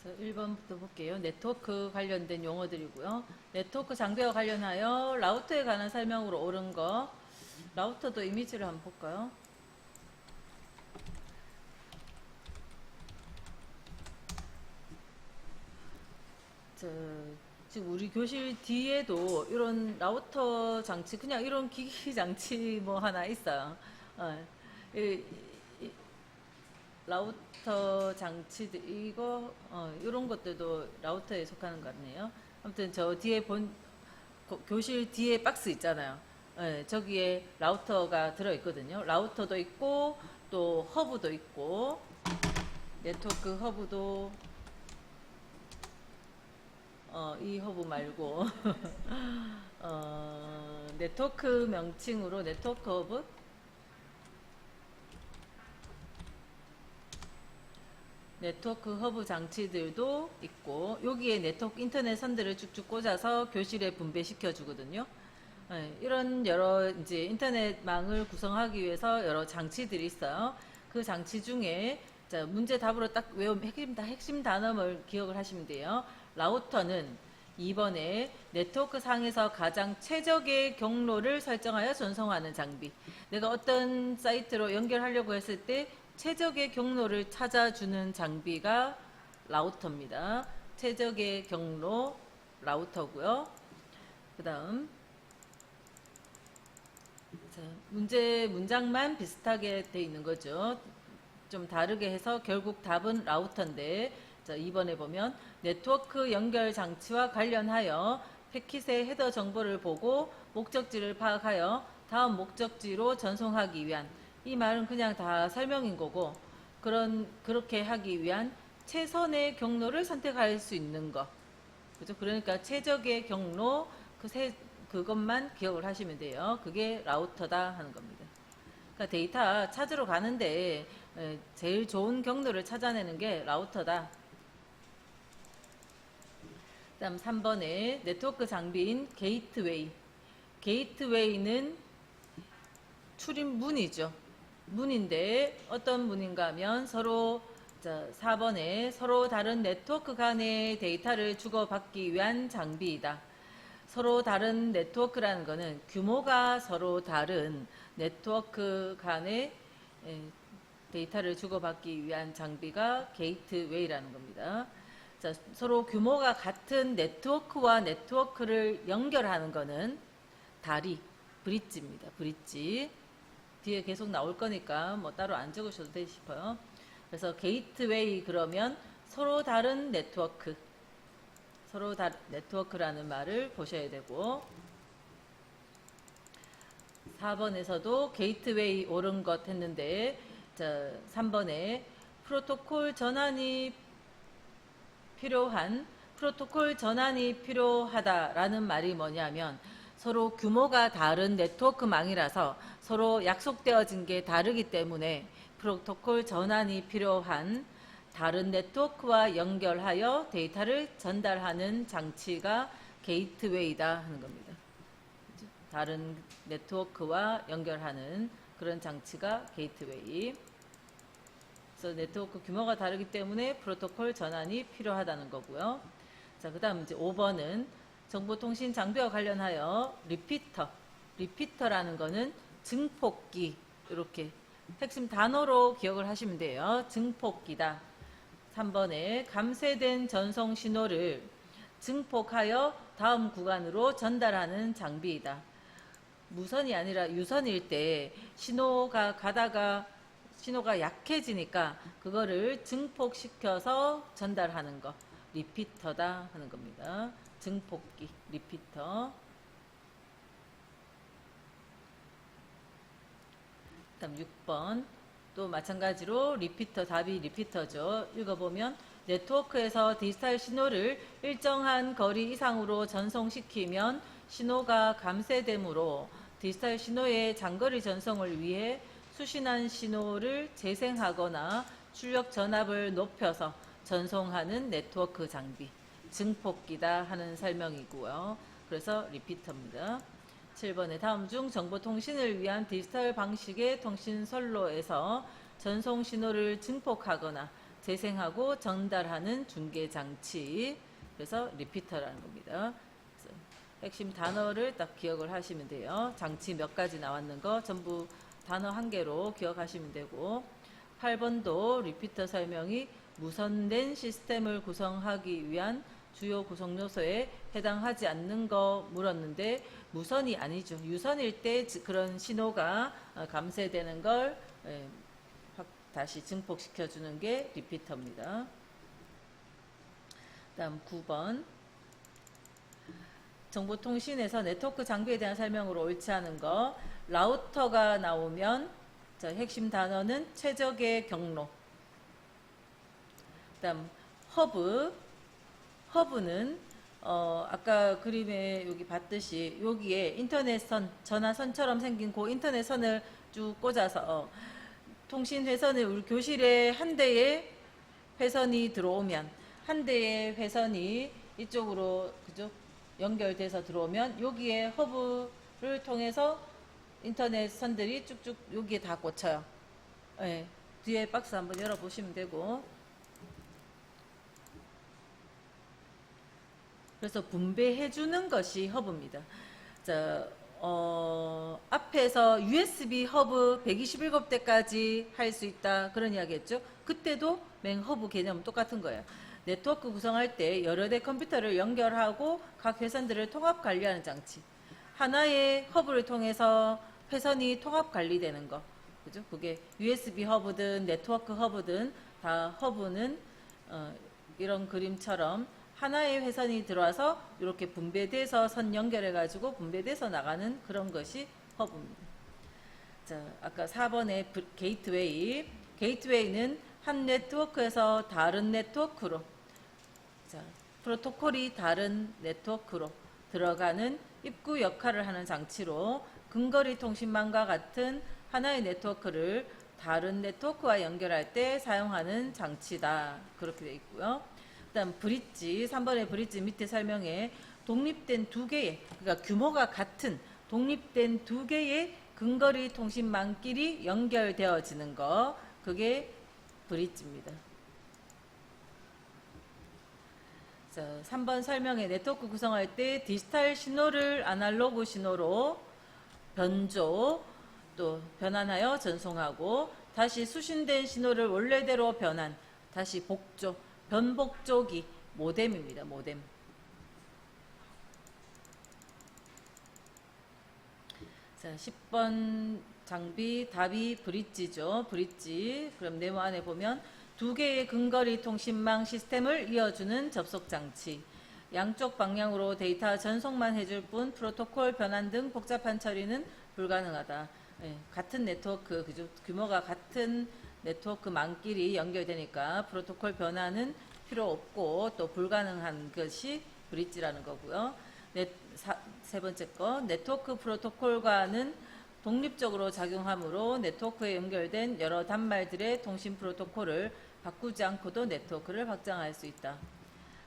그래서 1번부터 볼게요. 네트워크 관련된 용어들이고요. 네트워크 장비와 관련하여 라우터에 관한 설명으로 옳은 거. 라우터도 이미지를 한번 볼까요? 저, 지금 우리 교실 뒤에도 이런 라우터 장치, 그냥 이런 기기 장치 뭐 하나 있어요. 이, 이 라우터 장치들, 이런 것들도 라우터에 속하는 것 같네요. 아무튼 저 뒤에 교실 뒤에 박스 있잖아요. 저기에 라우터가 들어있거든요. 라우터도 있고, 또 허브도 있고, 네트워크 허브도 이 허브 말고 네트워크 명칭으로 네트워크 허브, 네트워크 허브 장치들도 있고, 여기에 네트워크 인터넷 선들을 쭉쭉 꽂아서 교실에 분배시켜 주거든요. 이런 여러 이제 인터넷망을 구성하기 위해서 여러 장치들이 있어요. 그 장치 중에 자, 문제 답으로 딱 외우면 핵심 단어를 기억을 하시면 돼요. 라우터는 2번에 네트워크 상에서 가장 최적의 경로를 설정하여 전송하는 장비. 내가 어떤 사이트로 연결하려고 했을 때 최적의 경로를 찾아주는 장비가 라우터입니다. 최적의 경로 라우터고요. 그 다음 문장만 비슷하게 돼 있는 거죠. 좀 다르게 해서 결국 답은 라우터인데, 자, 2번에 보면 네트워크 연결 장치와 관련하여 패킷의 헤더 정보를 보고 목적지를 파악하여 다음 목적지로 전송하기 위한, 이 말은 그냥 다 설명인 거고, 그렇게 하기 위한 최선의 경로를 선택할 수 있는 거. 그죠? 그러니까 최적의 경로, 그것만 기억을 하시면 돼요. 그게 라우터다 하는 겁니다. 그러니까 데이터 찾으러 가는데 제일 좋은 경로를 찾아내는 게 라우터다. 다음 3번에 네트워크 장비인 게이트웨이. 게이트웨이는 출입문이죠. 문인데 어떤 문인가 하면 서로, 자, 4번에 서로 다른 네트워크 간의 데이터를 주고받기 위한 장비이다. 서로 다른 네트워크라는 것은 규모가 서로 다른 네트워크 간의 데이터를 주고받기 위한 장비가 게이트웨이라는 겁니다. 자, 서로 규모가 같은 네트워크와 네트워크를 연결하는 것은 다리, 브릿지입니다. 브릿지. 뒤에 계속 나올 거니까 뭐 따로 안 적으셔도 되지 싶어요. 그래서 게이트웨이 그러면 서로 다른 네트워크, 네트워크라는 말을 보셔야 되고, 4번에서도 게이트웨이 옳은 것 했는데, 자, 3번에 프로토콜 전환이 필요하다라는 말이 뭐냐면, 서로 규모가 다른 네트워크망이라서 서로 약속되어진 게 다르기 때문에 프로토콜 전환이 필요한 다른 네트워크와 연결하여 데이터를 전달하는 장치가 게이트웨이다 하는 겁니다. 다른 네트워크와 연결하는 그런 장치가 게이트웨이. 그래서 네트워크 규모가 다르기 때문에 프로토콜 전환이 필요하다는 거고요. 자, 그 다음 이제 5번은 정보통신 장비와 관련하여 리피터라는 거는 증폭기, 이렇게 핵심 단어로 기억을 하시면 돼요. 증폭기다. 3번에 감쇄된 전송 신호를 증폭하여 다음 구간으로 전달하는 장비이다. 무선이 아니라 유선일 때 신호가 가다가 신호가 약해지니까 그거를 증폭시켜서 전달하는 거, 리피터다 하는 겁니다. 증폭기, 리피터. 다음 6번 또 마찬가지로 리피터, 답이 리피터죠. 읽어보면 네트워크에서 디지털 신호를 일정한 거리 이상으로 전송시키면 신호가 감쇄되므로 디지털 신호의 장거리 전송을 위해 수신한 신호를 재생하거나 출력 전압을 높여서 전송하는 네트워크 장비, 증폭기다 하는 설명이고요. 그래서 리피터입니다. 7번에 다음 중 정보통신을 위한 디지털 방식의 통신 선로에서 전송 신호를 증폭하거나 재생하고 전달하는 중계 장치. 그래서 리피터라는 겁니다. 그래서 핵심 단어를 딱 기억을 하시면 돼요. 장치 몇 가지 나왔는 거 전부 단어 한 개로 기억하시면 되고, 8번도 리피터 설명이 무선된 시스템을 구성하기 위한 주요 구성 요소에 해당하지 않는 거 물었는데, 무선이 아니죠. 유선일 때 그런 신호가 감쇄되는 걸 다시 증폭시켜 주는 게 리피터입니다. 다음 9번. 정보통신에서 네트워크 장비에 대한 설명으로 옳지 않은 거. 라우터가 나오면 핵심 단어는 최적의 경로. 다음 허브. 허브는 아까 그림에 여기 봤듯이 여기에 인터넷선, 전화선처럼 생긴 그 인터넷선을 쭉 꽂아서 통신 회선을 우리 교실에 한 대의 회선이 들어오면, 한 대의 회선이 이쪽으로 그죠? 연결돼서 들어오면 여기에 허브를 통해서 인터넷 선들이 쭉쭉 여기에 다 꽂혀요. 네, 뒤에 박스 한번 열어보시면 되고, 그래서 분배해 주는 것이 허브입니다. 자, 앞에서 USB 허브 127곡대까지 할 수 있다 그런 이야기 했죠. 그때도 맹 허브 개념은 똑같은 거예요. 네트워크 구성할 때 여러 대 컴퓨터를 연결하고 각 회선들을 통합 관리하는 장치. 하나의 허브를 통해서 회선이 통합 관리되는 거. 그죠? 그게 USB 허브든 네트워크 허브든 다 허브는 이런 그림처럼 하나의 회선이 들어와서 이렇게 분배돼서 선 연결해 가지고 분배돼서 나가는 그런 것이 허브입니다. 자, 아까 4번의 게이트웨이. 게이트웨이는 한 네트워크에서 다른 네트워크로, 자, 프로토콜이 다른 네트워크로 들어가는 입구 역할을 하는 장치로 근거리 통신망과 같은 하나의 네트워크를 다른 네트워크와 연결할 때 사용하는 장치다. 그렇게 되어 있고요. 그다음 브릿지, 3번의 브릿지 밑에 설명에 독립된 두 개의, 그러니까 규모가 같은 독립된 두 개의 근거리 통신망끼리 연결되어지는 거, 그게 브릿지입니다. 자, 3번 설명에 네트워크 구성할 때 디지털 신호를 아날로그 신호로 변조, 또 변환하여 전송하고, 다시 수신된 신호를 원래대로 변환, 다시 복조, 변복조기, 모뎀입니다. 모뎀. 자, 10번 장비 답이 브릿지죠. 브릿지. 그럼 네모 안에 보면 두 개의 근거리 통신망 시스템을 이어주는 접속 장치. 양쪽 방향으로 데이터 전송만 해줄 뿐 프로토콜 변환 등 복잡한 처리는 불가능하다. 네, 같은 네트워크, 그죠? 규모가 같은 네트워크망끼리 연결되니까 프로토콜 변환은 필요 없고 또 불가능한 것이 브릿지라는 거고요. 세 번째 거, 네트워크 프로토콜과는 독립적으로 작용하므로 네트워크에 연결된 여러 단말들의 통신 프로토콜을 바꾸지 않고도 네트워크를 확장할 수 있다.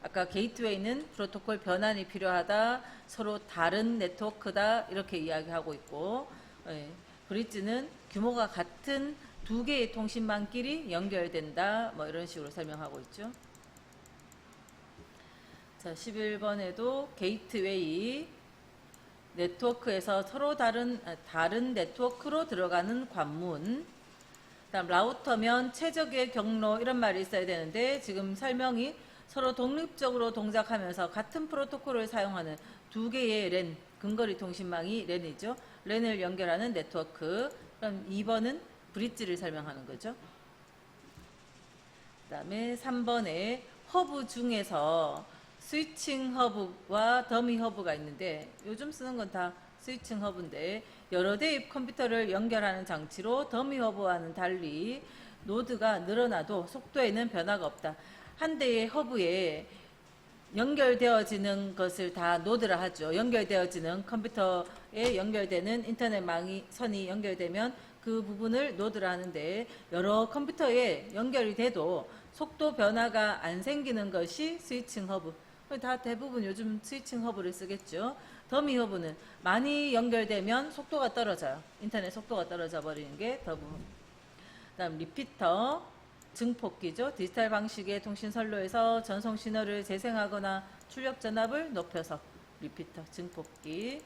아까 게이트웨이는 프로토콜 변환이 필요하다, 서로 다른 네트워크다 이렇게 이야기하고 있고, 브릿지는 규모가 같은 두 개의 통신망끼리 연결된다, 뭐 이런 식으로 설명하고 있죠. 자, 11번에도 게이트웨이, 네트워크에서 서로 다른 네트워크로 들어가는 관문. 다음 라우터면 최적의 경로 이런 말이 있어야 되는데, 지금 설명이 서로 독립적으로 동작하면서 같은 프로토콜을 사용하는 두 개의 랜, 근거리 통신망이 랜이죠. 랜을 연결하는 네트워크. 그럼 2번은 브릿지를 설명하는 거죠. 그 다음에 3번에 허브 중에서 스위칭 허브와 더미 허브가 있는데, 요즘 쓰는 건 다 스위칭 허브인데, 여러 대의 컴퓨터를 연결하는 장치로 더미 허브와는 달리 노드가 늘어나도 속도에는 변화가 없다. 한 대의 허브에 연결되어지는 것을 다 노드라 하죠. 연결되어지는 컴퓨터에 연결되는 인터넷망이 선이 연결되면 그 부분을 노드라 하는데, 여러 컴퓨터에 연결이 돼도 속도 변화가 안 생기는 것이 스위칭 허브. 다 대부분 요즘 스위칭 허브를 쓰겠죠. 더미 허브는 많이 연결되면 속도가 떨어져요. 인터넷 속도가 떨어져 버리는 게 더미. 그다음 리피터. 증폭기죠. 디지털 방식의 통신 선로에서 전송 신호를 재생하거나 출력 전압을 높여서 리피터 증폭기.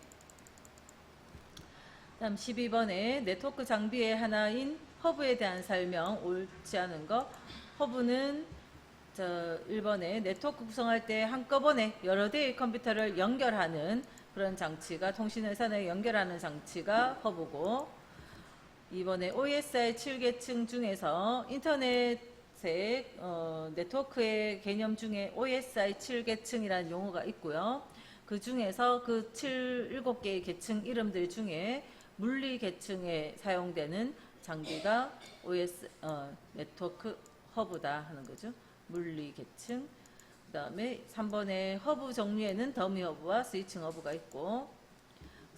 다음 12번에 네트워크 장비의 하나인 허브에 대한 설명. 옳지 않은 거. 허브는 1번에 네트워크 구성할 때 한꺼번에 여러 대의 컴퓨터를 연결하는 그런 장치가, 통신회선에 연결하는 장치가 허브고, 2번에 OSI 7계층 중에서 인터넷의 네트워크의 개념 중에 OSI 7계층이라는 용어가 있고요. 그 중에서 그 7개의 계층 이름들 중에 물리 계층에 사용되는 장비가 네트워크 허브다 하는 거죠. 물리 계층. 그 다음에 3번에 허브 종류에는 더미 허브와 스위칭 허브가 있고,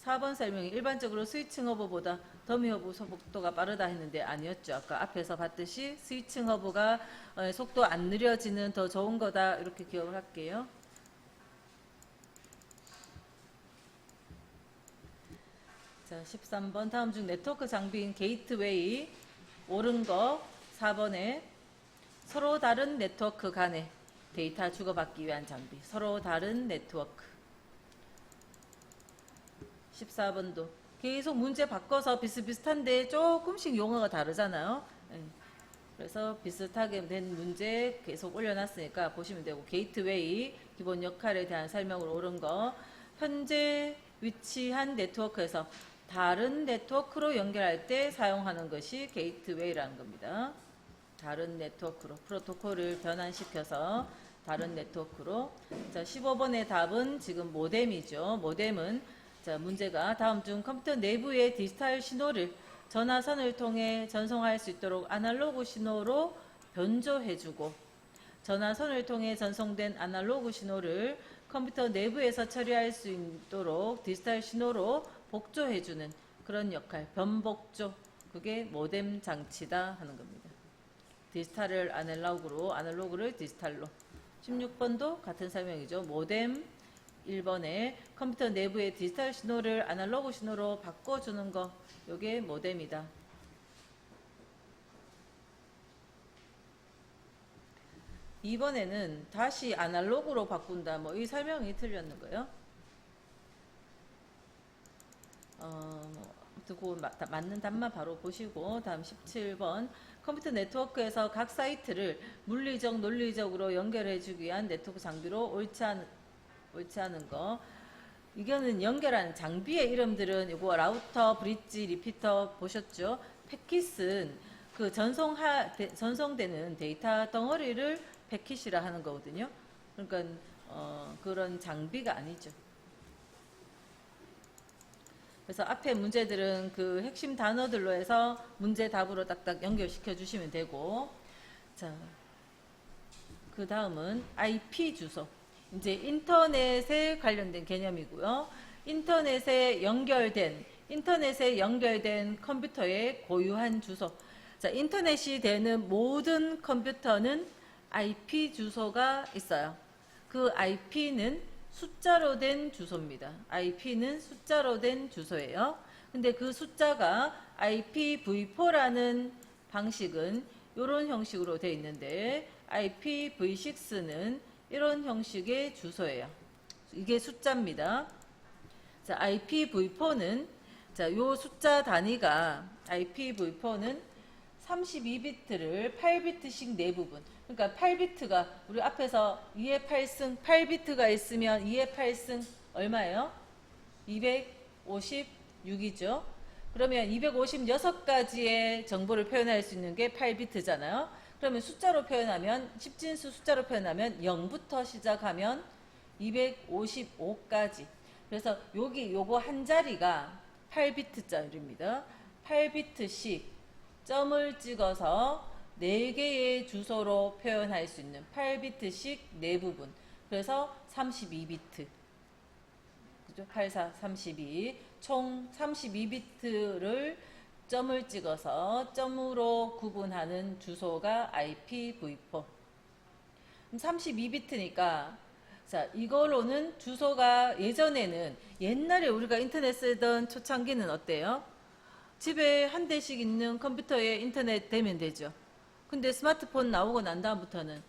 4번 설명이 일반적으로 스위칭 허브보다 더미 허브 속도가 빠르다 했는데 아니었죠. 아까 앞에서 봤듯이 스위칭 허브가 속도 안 느려지는 더 좋은 거다, 이렇게 기억을 할게요. 자, 13번 다음 중 네트워크 장비인 게이트웨이 옳은 거. 4번에 서로 다른 네트워크 간에 데이터 주고받기 위한 장비. 서로 다른 네트워크. 14번도 계속 문제 바꿔서 비슷비슷한데 조금씩 용어가 다르잖아요. 그래서 비슷하게 된 문제 계속 올려놨으니까 보시면 되고, 게이트웨이 기본 역할에 대한 설명으로 옳은 거. 현재 위치한 네트워크에서 다른 네트워크로 연결할 때 사용하는 것이 게이트웨이라는 겁니다. 다른 네트워크로 프로토콜을 변환시켜서 다른 네트워크로. 자, 15번의 답은 지금 모뎀이죠. 모뎀은 자, 문제가 다음 중 컴퓨터 내부의 디지털 신호를 전화선을 통해 전송할 수 있도록 아날로그 신호로 변조해주고, 전화선을 통해 전송된 아날로그 신호를 컴퓨터 내부에서 처리할 수 있도록 디지털 신호로 복조해주는 그런 역할, 변복조. 그게 모뎀 장치다 하는 겁니다. 디지털을 아날로그로, 아날로그를 디지털로. 16번도 같은 설명이죠. 모뎀. 1번에 컴퓨터 내부의 디지털 신호를 아날로그 신호로 바꿔주는 거, 요게 모뎀이다. 2번에는 다시 아날로그로 바꾼다, 뭐 이 설명이 틀렸는 거예요. 그 맞는 답만 바로 보시고, 다음 17번 컴퓨터 네트워크에서 각 사이트를 물리적, 논리적으로 연결해주기 위한 네트워크 장비로 옳지 않은 거. 이거는 연결하는 장비의 이름들은 이거 라우터, 브릿지, 리피터 보셨죠? 패킷은 그 전송되는 데이터 덩어리를 패킷이라 하는 거거든요. 그러니까 그런 장비가 아니죠. 그래서 앞에 문제들은 그 핵심 단어들로 해서 문제 답으로 딱딱 연결시켜 주시면 되고, 자, 그 다음은 IP 주소. 이제 인터넷에 관련된 개념이고요. 인터넷에 연결된 컴퓨터의 고유한 주소. 자, 인터넷이 되는 모든 컴퓨터는 IP 주소가 있어요. 그 IP는 숫자로 된 주소입니다. IP는 숫자로 된 주소예요. 근데 그 숫자가 IPv4라는 방식은 이런 형식으로 되어 있는데, IPv6는 이런 형식의 주소예요. 이게 숫자입니다. 자, IPv4는 자, 요 숫자 단위가 IPv4는 32비트를 8비트씩 내부분. 그러니까 8비트가 우리 앞에서 2의 8승 8비트가 있으면 2의 8승 얼마예요? 256이죠. 그러면 256가지의 정보를 표현할 수 있는 게 8비트잖아요. 그러면 숫자로 표현하면, 십진수 숫자로 표현하면 0부터 시작하면 255까지. 그래서 요거 한 자리가 8비트짜리입니다. 8비트씩 점을 찍어서 4개의 주소로 표현할 수 있는 8비트씩 내부분. 그래서 32비트. 그죠? 84, 32. 총 32비트를 점을 찍어서 점으로 구분하는 주소가 IPv4. 32비트니까 자, 이거로는 주소가 옛날에 우리가 인터넷 쓰던 초창기는 어때요? 집에 한 대씩 있는 컴퓨터에 인터넷 되면 되죠. 근데 스마트폰 나오고 난 다음부터는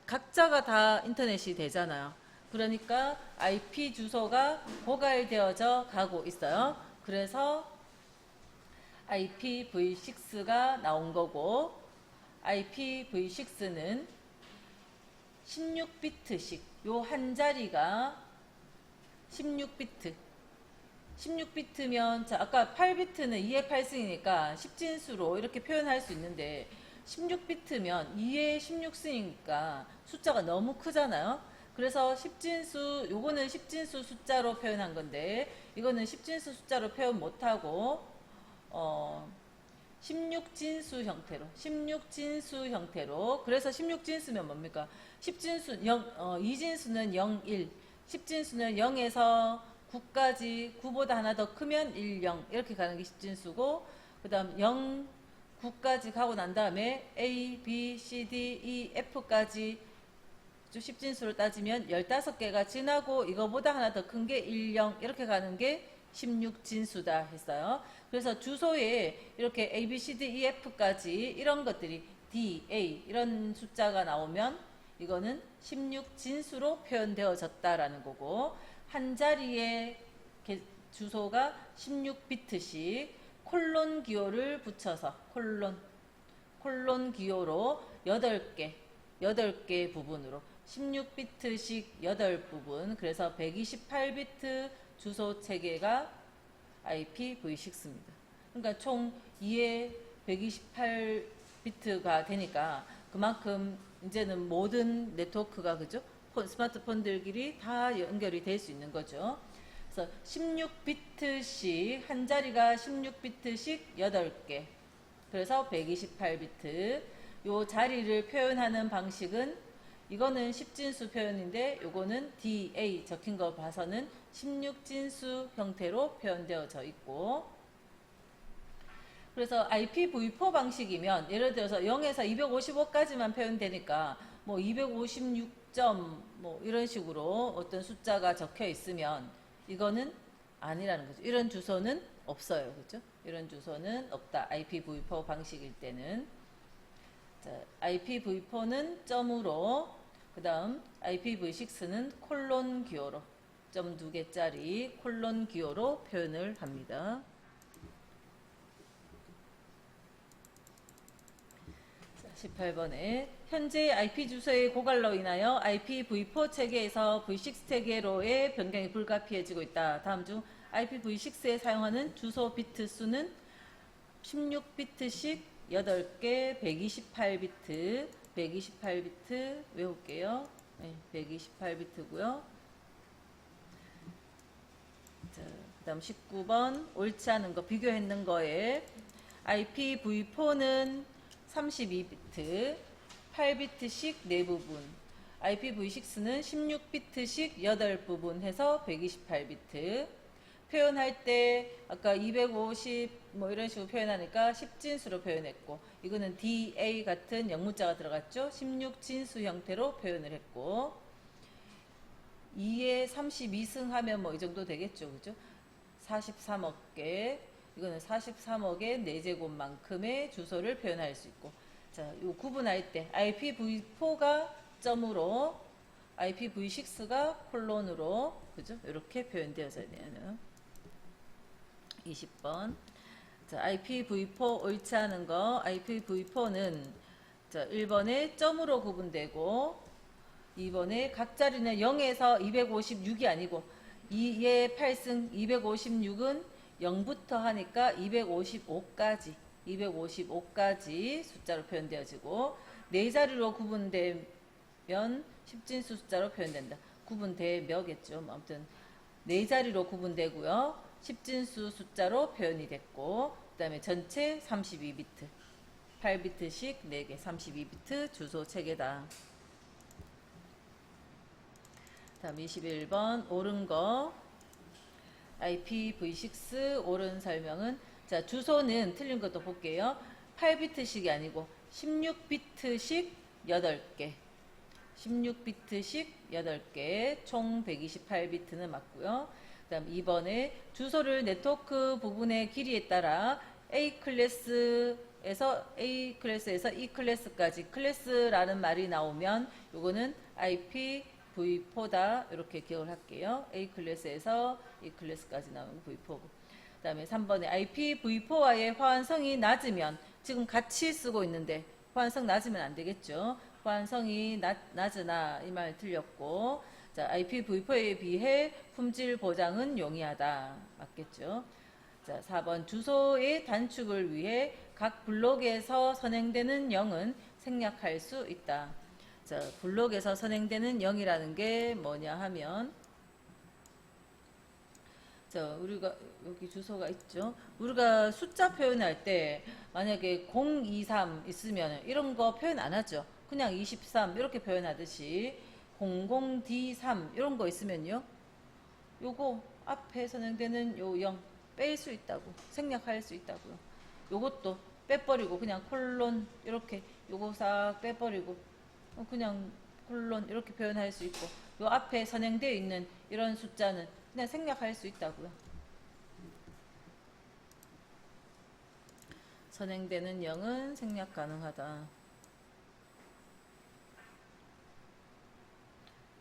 각자가 다 인터넷이 되잖아요. 그러니까 IP 주소가 고갈되어져 가고 있어요. 그래서 IPv6가 나온 거고, IPv6는 16비트씩, 요 한 자리가 16비트. 16비트면, 아까 8비트는 2의 8승이니까 10진수로 이렇게 표현할 수 있는데, 16비트면 2의 16승이니까 숫자가 너무 크잖아요. 그래서 10진수, 요거는 10진수 숫자로 표현한 건데, 이거는 10진수 숫자로 표현 못하고, 16진수 형태로, 16진수 형태로. 그래서 16진수면 뭡니까? 10진수, 2진수는 0, 1, 10진수는 0에서 9까지, 9보다 하나 더 크면 1, 0 이렇게 가는 게 10진수고, 그 다음 0, 9까지 가고 난 다음에 A, B, C, D, E, F까지 10진수로 따지면 15개가 지나고 이거보다 하나 더 큰 게 1, 0 이렇게 가는 게 16진수다 했어요. 그래서 주소에 이렇게 A, B, C, D, E, F까지 이런 것들이 D, A 이런 숫자가 나오면 이거는 16진수로 표현되어졌다라는 거고, 한 자리에 주소가 16비트씩 콜론 기호를 붙여서 콜론 기호로 8개 부분으로 16비트씩 8부분, 그래서 128비트 주소 체계가 IPv6입니다. 그러니까 총 2에 128비트가 되니까 그만큼 이제는 모든 네트워크가, 그죠? 스마트폰들끼리 다 연결이 될 수 있는 거죠. 그래서 16비트씩, 한 자리가 16비트씩 8개. 그래서 128비트. 요 자리를 표현하는 방식은, 이거는 10진수 표현인데 요거는 DA 적힌 거 봐서는 16진수 형태로 표현되어져 있고, 그래서 IPv4 방식이면 예를 들어서 0에서 255까지만 표현되니까 뭐 256점 뭐 이런 식으로 어떤 숫자가 적혀 있으면 이거는 아니라는 거죠. 이런 주소는 없어요. 그죠? 이런 주소는 없다. IPv4 방식일 때는. 자, IPv4는 점으로, 그 다음 IPv6는 콜론 기호로, 점 2개짜리 콜론 기호로 표현을 합니다. 자, 18번에 현재 IP 주소의 고갈로 인하여 IPv4 체계에서 V6 체계로의 변경이 불가피해지고 있다. 다음 중 IPv6에 사용하는 주소 비트 수는 16비트씩 8개, 128비트, 128비트 외울게요. 네, 128비트고요. 자, 그다음 19번 옳지 않은 거 비교했는 거에 IPv4는 32비트, 8비트씩 4부분, IPv6는 16비트씩 8부분 해서 128비트. 표현할 때 아까 250 뭐 이런 식으로 표현하니까 10진수로 표현했고, 이거는 DA 같은 영문자가 들어갔죠. 16진수 형태로 표현을 했고, 2에 32승 하면 뭐 이 정도 되겠죠. 그죠? 43억 개, 이거는 43억의 4제곱만큼의 주소를 표현할 수 있고, 자, 요 구분할 때 IPv4가 점으로, IPv6가 콜론으로, 그죠? 이렇게 표현되어져야 되는. 20번. 자, IPv4 옳지 않은 거. IPv4는 자, 1번에 점으로 구분되고, 2번에 각 자리는 0에서 256이 아니고 2의 8승 256은 0부터 하니까 255까지 숫자로 표현되어지고, 4자리로 구분되면 10진수 숫자로 표현된다. 구분되며겠죠. 아무튼 4자리로 구분되고요. 10진수 숫자로 표현이 됐고, 그 다음에 전체 32비트, 8비트씩 4개, 32비트 주소 체계다. 다음 21번 옳은 거. IPv6 옳은 설명은, 자, 주소는 틀린 것도 볼게요. 8비트씩이 아니고 16비트씩 8개, 16비트씩 8개, 총 128비트는 맞고요. 그 다음 2번에 주소를 네트워크 부분의 길이에 따라 A 클래스 A 클래스에서 E 클래스까지 클래스라는 말이 나오면 요거는 IPv4다 이렇게 기억을 할게요. A 클래스에서 E 클래스까지 나오는 V4고, 그 다음에 3번에 IPv4와의 호환성이 낮으면, 지금 같이 쓰고 있는데 호환성 낮으면 안 되겠죠. 호환성이 낮으나 이 말 틀렸고, 자, IPv4에 비해 품질 보장은 용이하다. 맞겠죠. 자, 4번 주소의 단축을 위해 각 블록에서 선행되는 0은 생략할 수 있다. 자, 블록에서 선행되는 0이라는 게 뭐냐 하면, 자, 우리가 여기 주소가 있죠. 우리가 숫자 표현할 때 만약에 023 있으면 이런 거 표현 안 하죠. 그냥 23 이렇게 표현하듯이 00D3 이런 거 있으면요, 요거 앞에 선행되는 요 0 뺄 수 있다고, 생략할 수 있다고요. 요것도 빼버리고 그냥 콜론 이렇게 요거 싹 빼버리고 그냥 콜론 이렇게 표현할 수 있고, 요 앞에 선행되어 있는 이런 숫자는 그냥 생략할 수 있다고요. 선행되는 0은 생략 가능하다.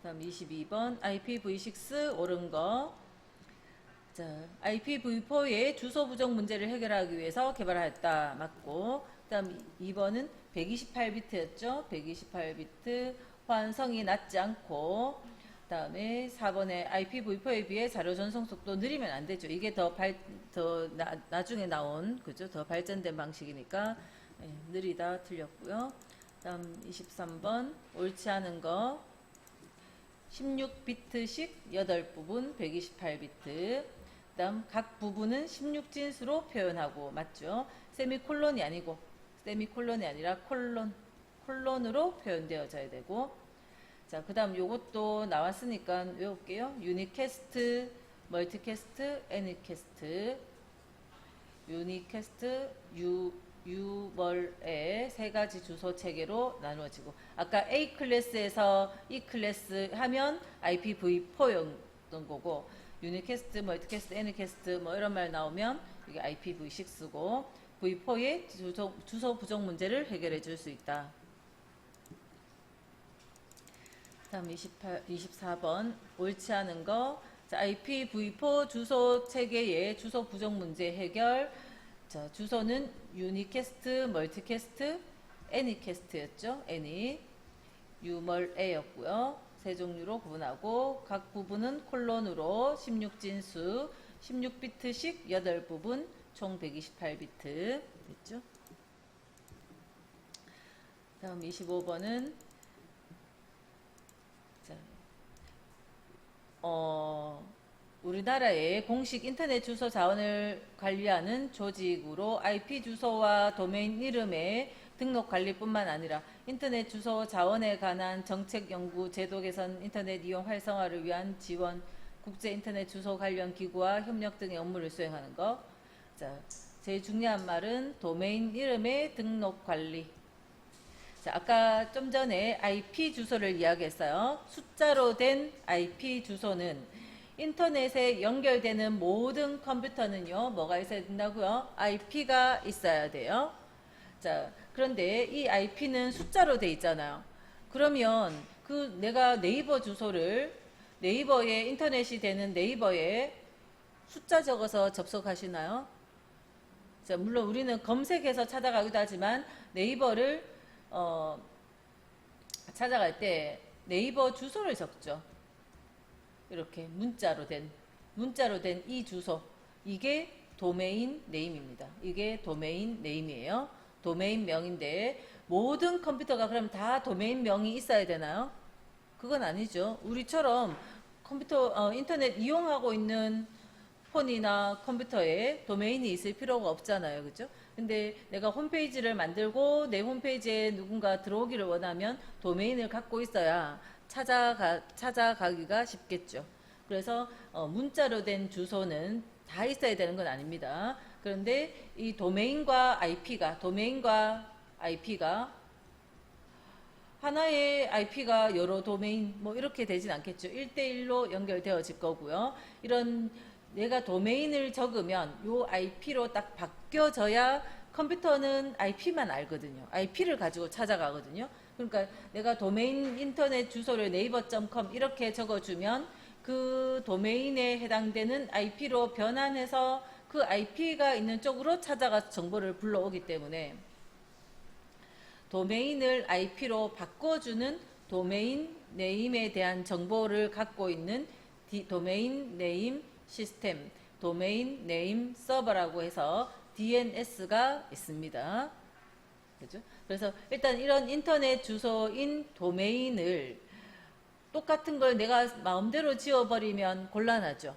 다음 22번 IPv6 옳은 거. 자, IPv4의 주소 부족 문제를 해결하기 위해서 개발하였다. 맞고, 다음 2번은 128비트였죠. 128비트 호환성이 낮지 않고, 다음에 4번에 IPv4에 비해 자료 전송 속도 느리면 안 되죠. 이게 나중에 나온, 그죠? 더 발전된 방식이니까 느리다 틀렸고요. 다음 23번 옳지 않은 거. 16비트씩 8부분 128비트. 다음 각 부분은 16진수로 표현하고, 맞죠? 세미콜론이 아니고, 세미콜론이 아니라 콜론으로 표현되어져야 되고. 자, 그 다음 요것도 나왔으니까 외울게요. 유니캐스트, 멀티캐스트, 애니캐스트. 유니캐스트, 유멀의 세 가지 주소 체계로 나누어지고, 아까 A 클래스에서 E 클래스 하면 IPv4였던 거고, 유니캐스트, 멀티캐스트, 애니캐스트 뭐 이런 말 나오면 이게 IPv6고, V4의 주소 부족 문제를 해결해 줄 수 있다. 다음 24번 옳지 않은 거. 자, IPv4 주소 체계의 주소 부족 문제 해결. 자, 주소는 유니캐스트, 멀티캐스트, 애니캐스트였죠. 애니, 유멀애였고요. 세 종류로 구분하고, 각 부분은 콜론으로 16진수, 16비트씩 8부분, 총 128비트 됐죠. 다음 25번은 우리나라의 공식 인터넷 주소 자원을 관리하는 조직으로 IP 주소와 도메인 이름의 등록 관리뿐만 아니라 인터넷 주소 자원에 관한 정책 연구, 제도 개선, 인터넷 이용 활성화를 위한 지원, 국제 인터넷 주소 관련 기구와 협력 등의 업무를 수행하는 것. 자, 제일 중요한 말은 도메인 이름의 등록 관리. 자, 아까 좀 전에 IP 주소를 이야기했어요. 숫자로 된 IP 주소는 인터넷에 연결되는 모든 컴퓨터는요, 뭐가 있어야 된다고요? IP가 있어야 돼요. 자, 그런데 이 IP는 숫자로 돼 있잖아요. 그러면 그 내가 네이버 주소를, 네이버에 인터넷이 되는 네이버에 숫자 적어서 접속하시나요? 자, 물론 우리는 검색해서 찾아가기도 하지만 네이버를 찾아갈 때 네이버 주소를 적죠. 이렇게 문자로 된 이 주소, 이게 도메인 네임입니다. 이게 도메인 네임이에요. 도메인 명인데 모든 컴퓨터가 그럼 다 도메인 명이 있어야 되나요? 그건 아니죠. 우리처럼 컴퓨터 인터넷 이용하고 있는 폰이나 컴퓨터에 도메인이 있을 필요가 없잖아요. 그죠? 근데 내가 홈페이지를 만들고 내 홈페이지에 누군가 들어오기를 원하면 도메인을 갖고 있어야 찾아가기가 쉽겠죠. 그래서 문자로 된 주소는 다 있어야 되는 건 아닙니다. 그런데 이 도메인과 IP가 하나의 IP가 여러 도메인 뭐 이렇게 되진 않겠죠. 1대1로 연결되어질 거고요. 이런 내가 도메인을 적으면 요 IP로 딱 바뀌어져야 컴퓨터는 IP만 알거든요. IP를 가지고 찾아가거든요. 그러니까 내가 도메인 인터넷 주소를 네이버.com 이렇게 적어주면 그 도메인에 해당되는 IP로 변환해서 그 IP가 있는 쪽으로 찾아가서 정보를 불러오기 때문에 도메인을 IP로 바꿔주는 도메인 네임에 대한 정보를 갖고 있는 도메인 네임 시스템, 도메인 네임 서버라고 해서 DNS가 있습니다. 그죠? 그래서 일단 이런 인터넷 주소인 도메인을 똑같은 걸 내가 마음대로 지워버리면 곤란하죠.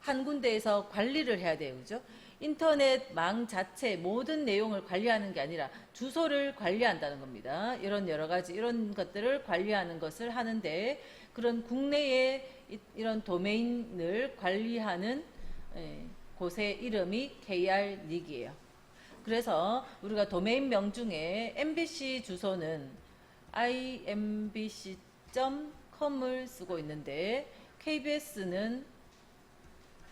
한 군데에서 관리를 해야 돼요. 그죠? 인터넷망 자체 모든 내용을 관리하는 게 아니라 주소를 관리한다는 겁니다. 이런 여러 가지 이런 것들을 관리하는 것을 하는데 그런 국내에 이런 도메인을 관리하는 곳의 이름이 KRNIC이에요. 그래서 우리가 도메인명 중에 MBC 주소는 imbc.com을 쓰고 있는데 KBS는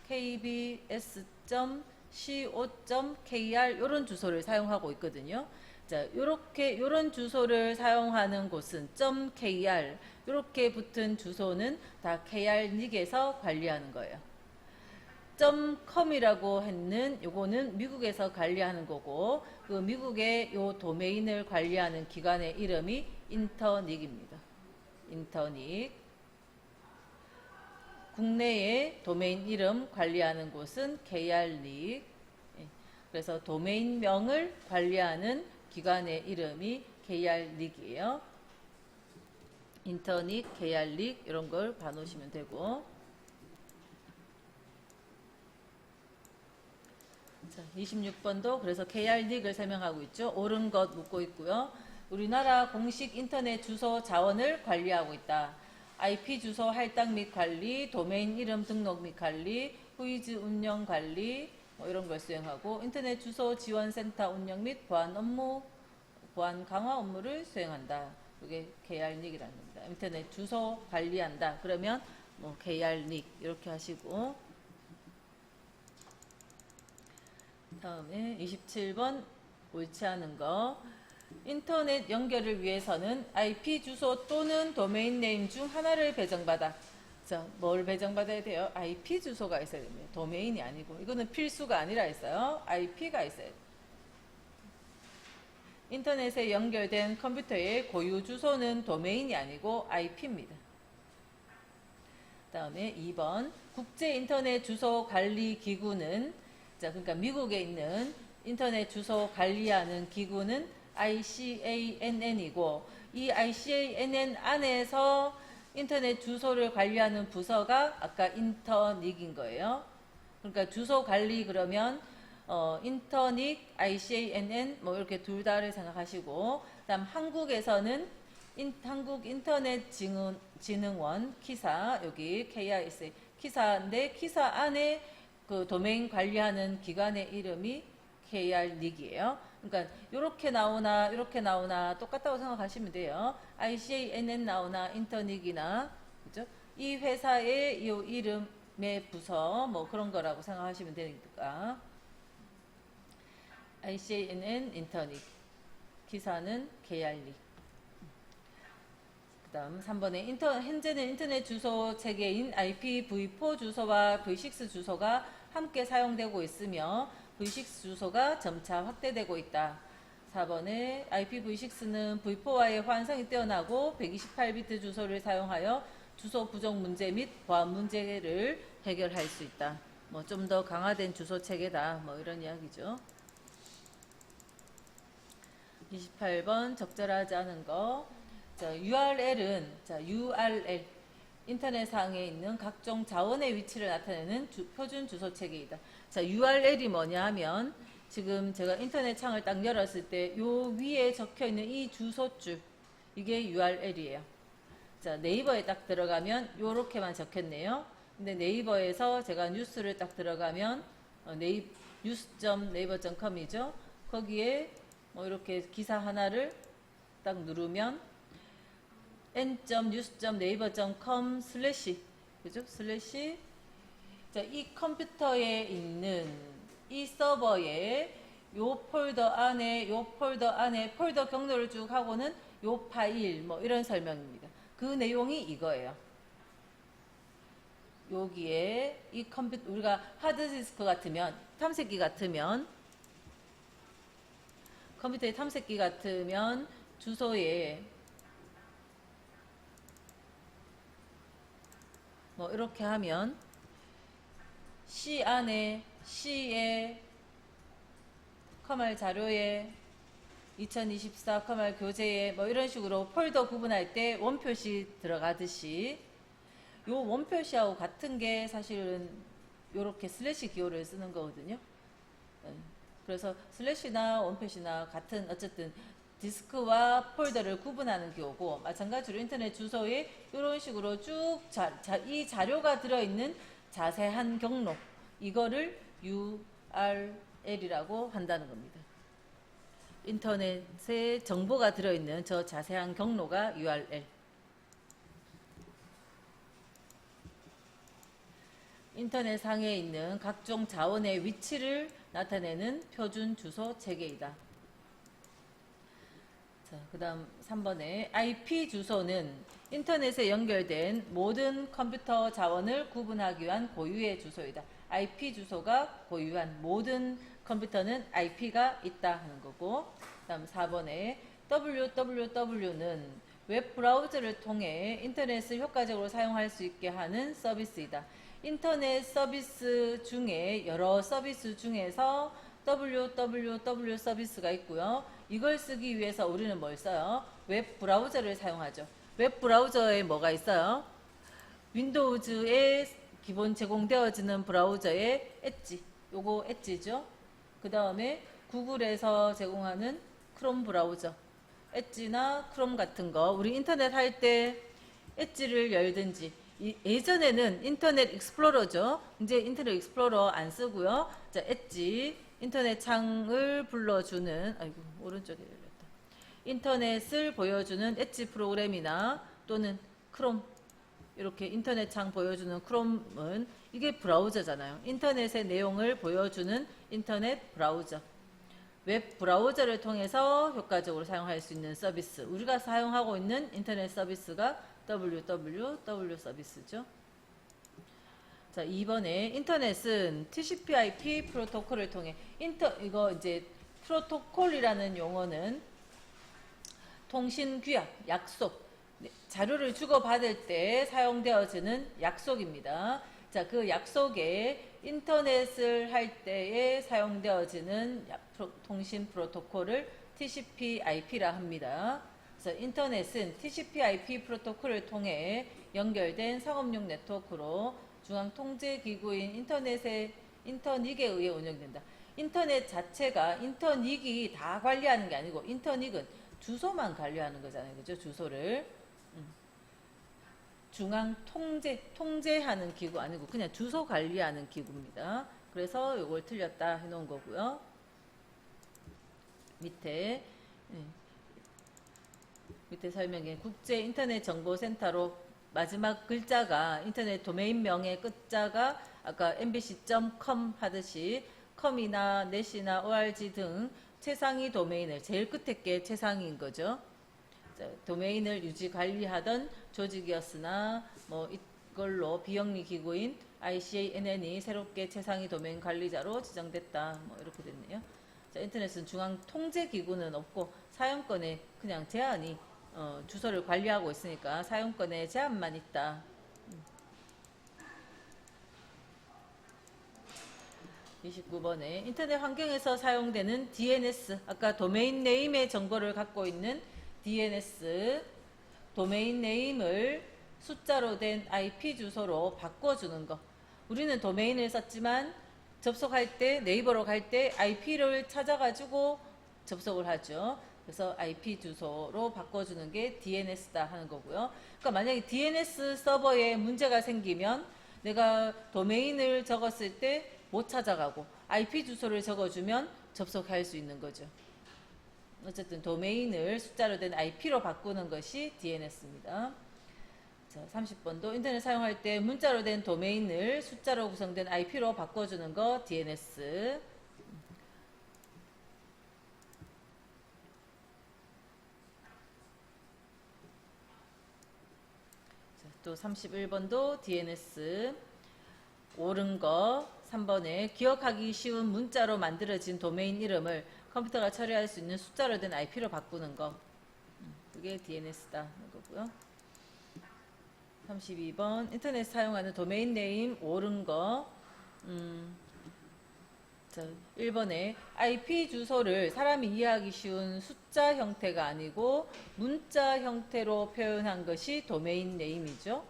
kbs.co.kr 이런 주소를 사용하고 있거든요. 자, 요런 주소를 사용하는 곳은 .kr 이렇게 붙은 주소는 다 KRNIC에서 관리하는 거예요. .com이라고 했는 요거는 미국에서 관리하는 거고 그 미국의 요 도메인을 관리하는 기관의 이름이 인터닉입니다. 인터닉. 국내의 도메인 이름 관리하는 곳은 KRNIC. 그래서 도메인명을 관리하는 기관의 이름이 KRNIC이에요. 인터닉, KRNIC 이런 걸 봐놓으시면 되고. 자, 26번도 그래서 KRNIC을 설명하고 있죠. 옳은 것 묻고 있고요. 우리나라 공식 인터넷 주소 자원을 관리하고 있다. IP 주소 할당 및 관리, 도메인 이름 등록 및 관리, 후이즈 운영 관리 뭐 이런 걸 수행하고 인터넷 주소 지원센터 운영 및 보안 강화 업무를 수행한다. 이게 KRNIC이라는 겁니다. 인터넷 주소 관리한다. 그러면 뭐 KRNIC 이렇게 하시고 다음에 27번 옳지 않은 거. 인터넷 연결을 위해서는 IP 주소 또는 도메인 네임 중 하나를 배정받아. 자, 뭘 배정받아야 돼요? IP 주소가 있어야 됩니다. 도메인이 아니고. 이거는 필수가 아니라 있어요. IP가 있어야 돼요. 인터넷에 연결된 컴퓨터의 고유 주소는 도메인이 아니고 IP입니다. 다음에 2번 국제 인터넷 주소 관리 기구는 자, 그러니까 미국에 있는 인터넷 주소 관리하는 기구는 ICANN이고 이 ICANN 안에서 인터넷 주소를 관리하는 부서가 아까 인터닉인 거예요. 그러니까 주소 관리 그러면 인터닉, ICANN 뭐 이렇게 둘 다를 생각하시고 그다음 한국에서는 한국인터넷진흥원 키사 여기 KISA 키사인데 키사 안에 그 도메인 관리하는 기관의 이름이 KRNIC이에요. 그러니까 이렇게 나오나 똑같다고 생각하시면 돼요. ICANN 나오나 인터닉이나 그죠? 이 회사의 이 이름의 부서 뭐 그런 거라고 생각하시면 되니까 ICANN 인터닉 기사는 KRNIC. 그다음 3번에 현재는 인터넷 주소 체계인 IPv4 주소와 V6 주소가 함께 사용되고 있으며 V6 주소가 점차 확대되고 있다. 4번에 IPv6는 V4와의 호환성이 뛰어나고 128비트 주소를 사용하여 주소 부족 문제 및 보안 문제를 해결할 수 있다. 뭐 좀 더 강화된 주소 체계다. 뭐 이런 이야기죠. 28번 적절하지 않은 거. 자, URL은 URL 인터넷상에 있는 각종 자원의 위치를 나타내는 표준 주소 체계이다. 자, URL이 뭐냐 하면 지금 제가 인터넷 창을 딱 열었을 때 요 위에 적혀 있는 이 주소줄 이게 URL이에요. 자, 네이버에 딱 들어가면 요렇게만 적혔네요. 근데 네이버에서 제가 뉴스를 딱 들어가면 news.naver.com이죠. 거기에 뭐 이렇게 기사 하나를 딱 누르면 n.news.naver.com 그죠? 자, 이 컴퓨터에 있는 이 서버에 요 폴더 안에 폴더 경로를 쭉 하고는 요 파일 뭐 이런 설명입니다. 그 내용이 이거예요. 여기에 이 컴퓨터 우리가 하드디스크 같으면 탐색기 같으면 컴퓨터의 탐색기 같으면 주소에 뭐 이렇게 하면 C 안에 C에 커말 자료에 2024 커말 교재에 뭐 이런 식으로 폴더 구분할 때 원표시 들어가듯이 요 원표시하고 같은 게 사실은 요렇게 슬래시 기호를 쓰는 거거든요. 그래서 슬래시나 원표시나 같은 어쨌든 디스크와 폴더를 구분하는 기호고 마찬가지로 인터넷 주소에 이런 식으로 쭉 이 자료가 들어있는 자세한 경로 이거를 URL이라고 한다는 겁니다. 인터넷에 정보가 들어있는 저 자세한 경로가 URL. 인터넷 상에 있는 각종 자원의 위치를 나타내는 표준 주소 체계이다. 자, 그 다음 3번에 IP 주소는 인터넷에 연결된 모든 컴퓨터 자원을 구분하기 위한 고유의 주소이다. IP 주소가 고유한 모든 컴퓨터는 IP가 있다 하는 거고, 그 다음 4번에 www는 웹 브라우저를 통해 인터넷을 효과적으로 사용할 수 있게 하는 서비스이다. 인터넷 서비스 중에 여러 서비스 중에서 www 서비스가 있고요. 이걸 쓰기 위해서 우리는 뭘 써요? 웹 브라우저를 사용하죠. 웹 브라우저에 뭐가 있어요? 윈도우즈에 기본 제공되어지는 브라우저에 엣지, 요거 엣지죠. 그 다음에 구글에서 제공하는 크롬 브라우저, 엣지나 크롬 같은 거 우리 인터넷 할 때 엣지를 열든지 예전에는 인터넷 익스플로러죠. 이제 인터넷 익스플로러 안 쓰고요. 자, 엣지 인터넷 창을 불러주는 아이고 오른쪽에 열렸다. 인터넷을 보여주는 엣지 프로그램이나 또는 크롬 이렇게 인터넷 창 보여주는 크롬은 이게 브라우저잖아요. 인터넷의 내용을 보여주는 인터넷 브라우저. 웹 브라우저를 통해서 효과적으로 사용할 수 있는 서비스. 우리가 사용하고 있는 인터넷 서비스가 www 서비스죠. 자, 2번에 인터넷은 TCP/IP 프로토콜을 통해 이거 이제 프로토콜이라는 용어는 통신 규약, 약속, 자료를 주고받을 때 사용되어지는 약속입니다. 자, 그 약속에 인터넷을 할 때에 사용되어지는 통신 프로토콜을 TCP/IP라 합니다. 그래서 인터넷은 TCP/IP 프로토콜을 통해 연결된 상업용 네트워크로 중앙통제기구인 인터닉에 의해 운영된다. 인터넷 자체가 인터닉이 다 관리하는 게 아니고 인터닉은 주소만 관리하는 거잖아요. 그죠? 주소를. 중앙 통제하는 기구 아니고 그냥 주소 관리하는 기구입니다. 그래서 이걸 틀렸다 해놓은 거고요. 밑에 설명에 국제 인터넷 정보센터로 마지막 글자가 인터넷 도메인명의 끝자가 아까 mbc.com 하듯이 com이나 net이나 org 등 최상위 도메인을 제일 끝에 게 최상위인 거죠. 도메인을 유지 관리하던 조직이었으나 뭐 이걸로 비영리 기구인 ICANN이 새롭게 최상위 도메인 관리자로 지정됐다. 뭐 이렇게 됐네요. 자, 인터넷은 중앙 통제 기구는 없고 사용권에 그냥 제한이 주소를 관리하고 있으니까 사용권에 제한만 있다. 29번에 인터넷 환경에서 사용되는 DNS, 아까 도메인 네임의 정보를 갖고 있는 DNS, 도메인 네임을 숫자로 된 IP 주소로 바꿔주는 거. 우리는 도메인을 썼지만 접속할 때 네이버로 갈 때 IP를 찾아가지고 접속을 하죠. 그래서 IP 주소로 바꿔주는 게 DNS다 하는 거고요. 그러니까 만약에 DNS 서버에 문제가 생기면 내가 도메인을 적었을 때 못 찾아가고 IP 주소를 적어주면 접속할 수 있는 거죠. 어쨌든 도메인을 숫자로 된 IP로 바꾸는 것이 DNS입니다. 자, 30번도 인터넷 사용할 때 문자로 된 도메인을 숫자로 구성된 IP로 바꿔주는 거 DNS. 또 31번도 DNS 옳은 거. 3번에 기억하기 쉬운 문자로 만들어진 도메인 이름을 컴퓨터가 처리할 수 있는 숫자로 된 IP로 바꾸는 거. 그게 DNS다. 거고요. 32번 인터넷 사용하는 도메인 네임 옳은 거. 자, 1번에 IP 주소를 사람이 이해하기 쉬운 숫자 형태가 아니고 문자 형태로 표현한 것이 도메인 네임이죠.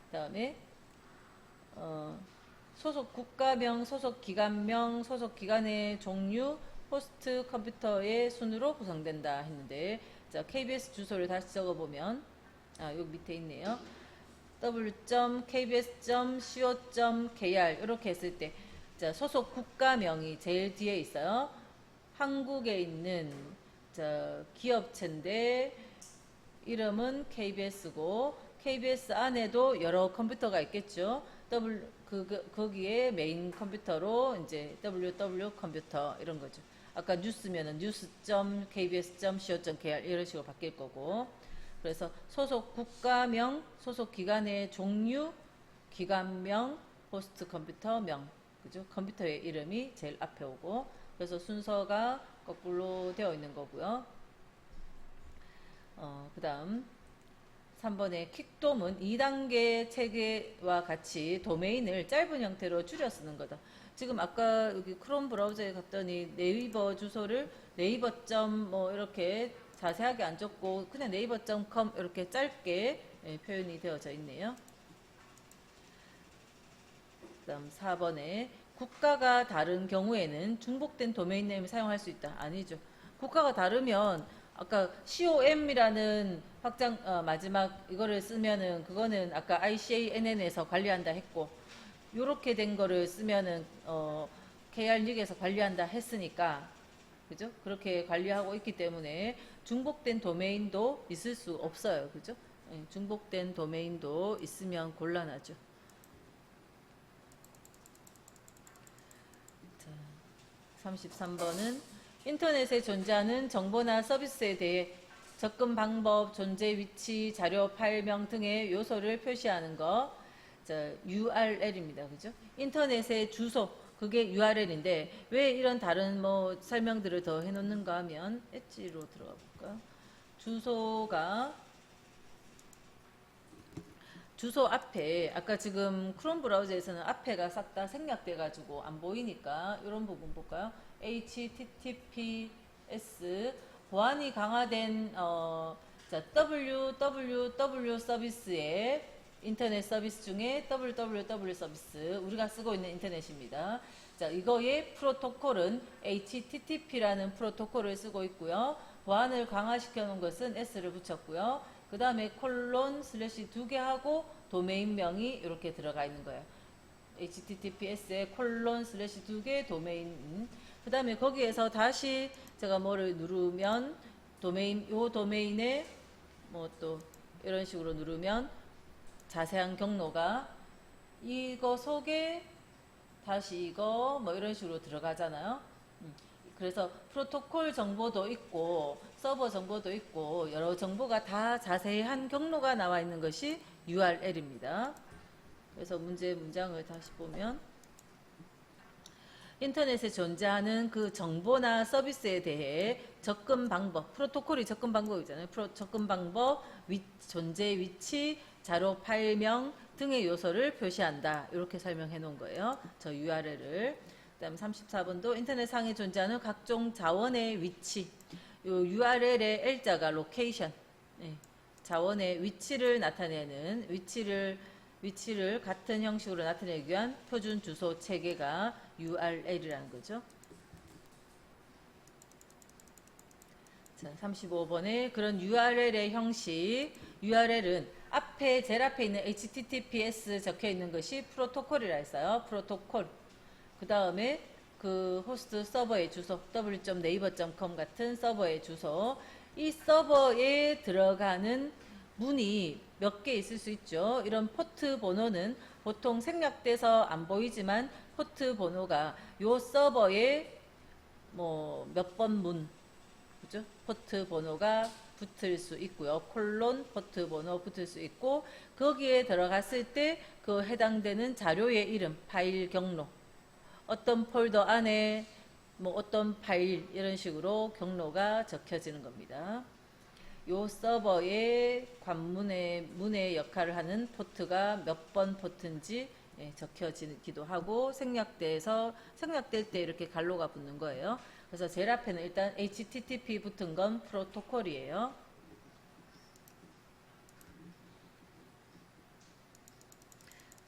그 다음에 소속 국가명, 소속 기관명, 소속 기관의 종류, 호스트 컴퓨터의 순으로 구성된다 했는데, 자, KBS 주소를 다시 적어보면, 여기 밑에 있네요. w.kbs.co.kr 이렇게 했을 때, 자, 소속 국가명이 제일 뒤에 있어요. 한국에 있는 기업체인데 이름은 KBS고 KBS 안에도 여러 컴퓨터가 있겠죠. 거기에 메인 컴퓨터로 이제 WW 컴퓨터 이런 거죠. 아까 뉴스면은 news.kbs.co.kr 이런 식으로 바뀔 거고. 그래서 소속 국가명, 소속 기관의 종류, 기관명, 호스트 컴퓨터명. 그죠? 컴퓨터의 이름이 제일 앞에 오고. 그래서 순서가 거꾸로 되어 있는 거고요. 그 다음 3번의 킥돔은 2단계 체계와 같이 도메인을 짧은 형태로 줄여 쓰는 거다. 지금 아까 여기 크롬 브라우저에 갔더니 네이버 주소를 네이버.com 뭐 이렇게 자세하게 안 적고 그냥 네이버.com 이렇게 짧게 표현이 되어져 있네요. 그다음 4번에 국가가 다른 경우에는 중복된 도메인 네임을 사용할 수 있다. 아니죠. 국가가 다르면 아까 COM이라는 확장 마지막 이거를 쓰면은 그거는 아까 ICANN에서 관리한다 했고 요렇게 된 거를 쓰면은 KR6에서 관리한다 했으니까 그죠? 그렇게 관리하고 있기 때문에 중복된 도메인도 있을 수 없어요. 그죠? 중복된 도메인도 있으면 곤란하죠. 자, 33번은 인터넷에 존재하는 정보나 서비스에 대해 접근 방법, 존재 위치, 자료 파일명 등의 요소를 표시하는 거. 자, URL입니다. 그죠? 인터넷의 주소, 그게 URL인데 왜 이런 다른 뭐 설명들을 더 해놓는가 하면 엣지로 들어가 볼까요? 주소 앞에 아까 지금 크롬 브라우저에서는 앞에가 싹 다 생략돼 가지고 안 보이니까 이런 부분 볼까요? HTTPS 보안이 강화된 www 서비스의 인터넷 서비스 중에 www 서비스 우리가 쓰고 있는 인터넷입니다. 자, 이거의 프로토콜은 HTTP라는 프로토콜을 쓰고 있고요. 보안을 강화시켜 놓은 것은 S를 붙였고요. 그 다음에 콜론 슬래시 2개 하고 도메인명이 이렇게 들어가 있는 거예요. HTTPS에 콜론 슬래시 2개 도메인. 그 다음에 거기에서 다시 제가 뭐를 누르면 요 도메인에 뭐 또 이런 식으로 누르면 자세한 경로가 이거 속에 다시 이거 뭐 이런 식으로 들어가잖아요. 그래서 프로토콜 정보도 있고 서버 정보도 있고 여러 정보가 다 자세한 경로가 나와 있는 것이 URL입니다. 그래서 문장을 다시 보면 인터넷에 존재하는 그 정보나 서비스에 대해 접근 방법, 프로토콜이 접근 방법이잖아요. 접근 방법, 존재 위치, 자료 파일명 등의 요소를 표시한다. 이렇게 설명해 놓은 거예요. 저 URL을. 그 다음 34번도 인터넷상에 존재하는 각종 자원의 위치. 요 URL의 L자가 로케이션. 자원의 위치를 나타내는 위치를 같은 형식으로 나타내기 위한 표준 주소 체계가 URL이라는 거죠. 자, 35번에 그런 URL의 형식, URL은 제일 앞에 있는 HTTPS 적혀 있는 것이 프로토콜이라 했어요. 프로토콜. 그 다음에 그 호스트 서버의 주소, w.naver.com 같은 서버의 주소. 이 서버에 들어가는 문이 몇 개 있을 수 있죠. 이런 포트 번호는 보통 생략돼서 안 보이지만 포트 번호가 요 서버에 뭐 몇 번 문, 그죠? 포트 번호가 붙을 수 있고요. 콜론 포트 번호 붙을 수 있고, 거기에 들어갔을 때 그 해당되는 자료의 이름, 파일 경로, 어떤 폴더 안에 뭐 어떤 파일 이런 식으로 경로가 적혀지는 겁니다. 요 서버의 관문의 문의 역할을 하는 포트가 몇 번 포트인지 적혀지기도 하고, 생략될 때 이렇게 갈로가 붙는 거예요. 그래서 제일 앞에는 일단 HTTP 붙은 건 프로토콜이에요.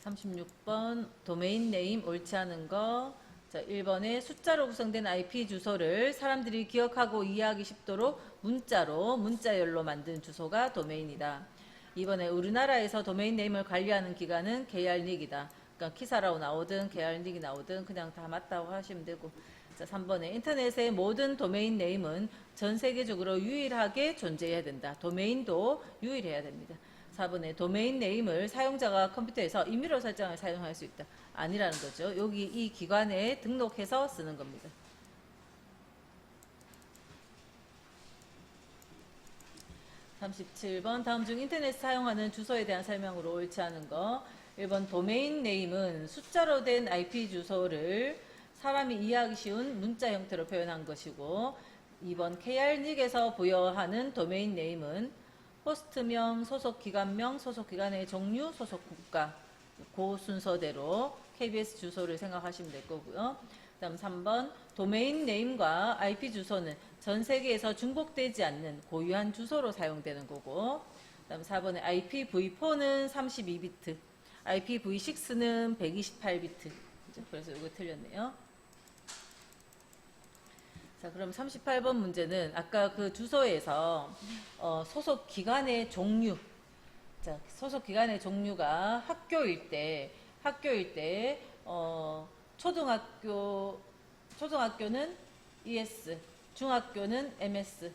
36번 도메인 네임 옳지 않은 거. 자, 1번에 숫자로 구성된 IP 주소를 사람들이 기억하고 이해하기 쉽도록 문자열로 만든 주소가 도메인이다. 2번에 우리나라에서 도메인 네임을 관리하는 기관은 KRNIC이다. 그러니까 키사라고 나오든 KRNIC이 나오든 그냥 다 맞다고 하시면 되고. 자, 3번에 인터넷의 모든 도메인 네임은 전 세계적으로 유일하게 존재해야 된다. 도메인도 유일해야 됩니다. 4번에 도메인 네임을 사용자가 컴퓨터에서 임의로 설정을 사용할 수 있다. 아니라는 거죠. 여기 이 기관에 등록해서 쓰는 겁니다. 37번 다음 중 인터넷 사용하는 주소에 대한 설명으로 옳지 않은 거. 1번 도메인 네임은 숫자로 된 IP 주소를 사람이 이해하기 쉬운 문자 형태로 표현한 것이고, 2번 KRNIC에서 부여하는 도메인 네임은 호스트명, 소속기관명, 소속기관의 종류, 소속국가, 그 순서대로 KBS 주소를 생각하시면 될 거고요. 그 다음 3번 도메인 네임과 IP 주소는 전 세계에서 중복되지 않는 고유한 주소로 사용되는 거고, 그 다음 4번에 IPv4는 32비트, IPv6는 128비트. 그래서 이거 틀렸네요. 자, 그럼 38번 문제는 아까 그 주소에서 소속 기관의 종류. 자, 소속 기관의 종류가 학교일 때 초등학교는 ES, 중학교는 MS,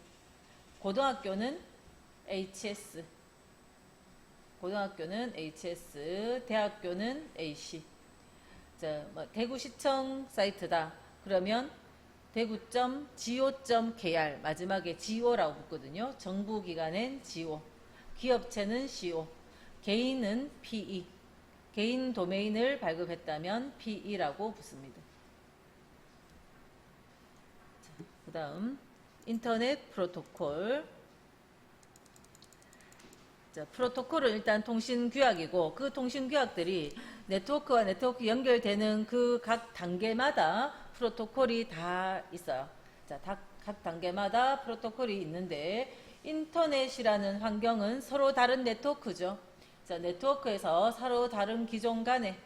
고등학교는 HS, 대학교는 AC. 자, 대구시청 사이트다. 그러면 대구.go.kr 마지막에 go라고 붙거든요. 정부기관엔 go, 기업체는 co, 개인은 pe, 개인 도메인을 발급했다면 pe라고 붙습니다. 그 다음 인터넷 프로토콜. 자, 프로토콜은 일단 통신규약이고, 그 통신규약들이 네트워크와 네트워크 연결되는 그 각 단계마다 프로토콜이 다 있어요. 자, 각 단계마다 프로토콜이 있는데, 인터넷이라는 환경은 서로 다른 네트워크죠. 자, 네트워크에서 서로 다른 기종 간의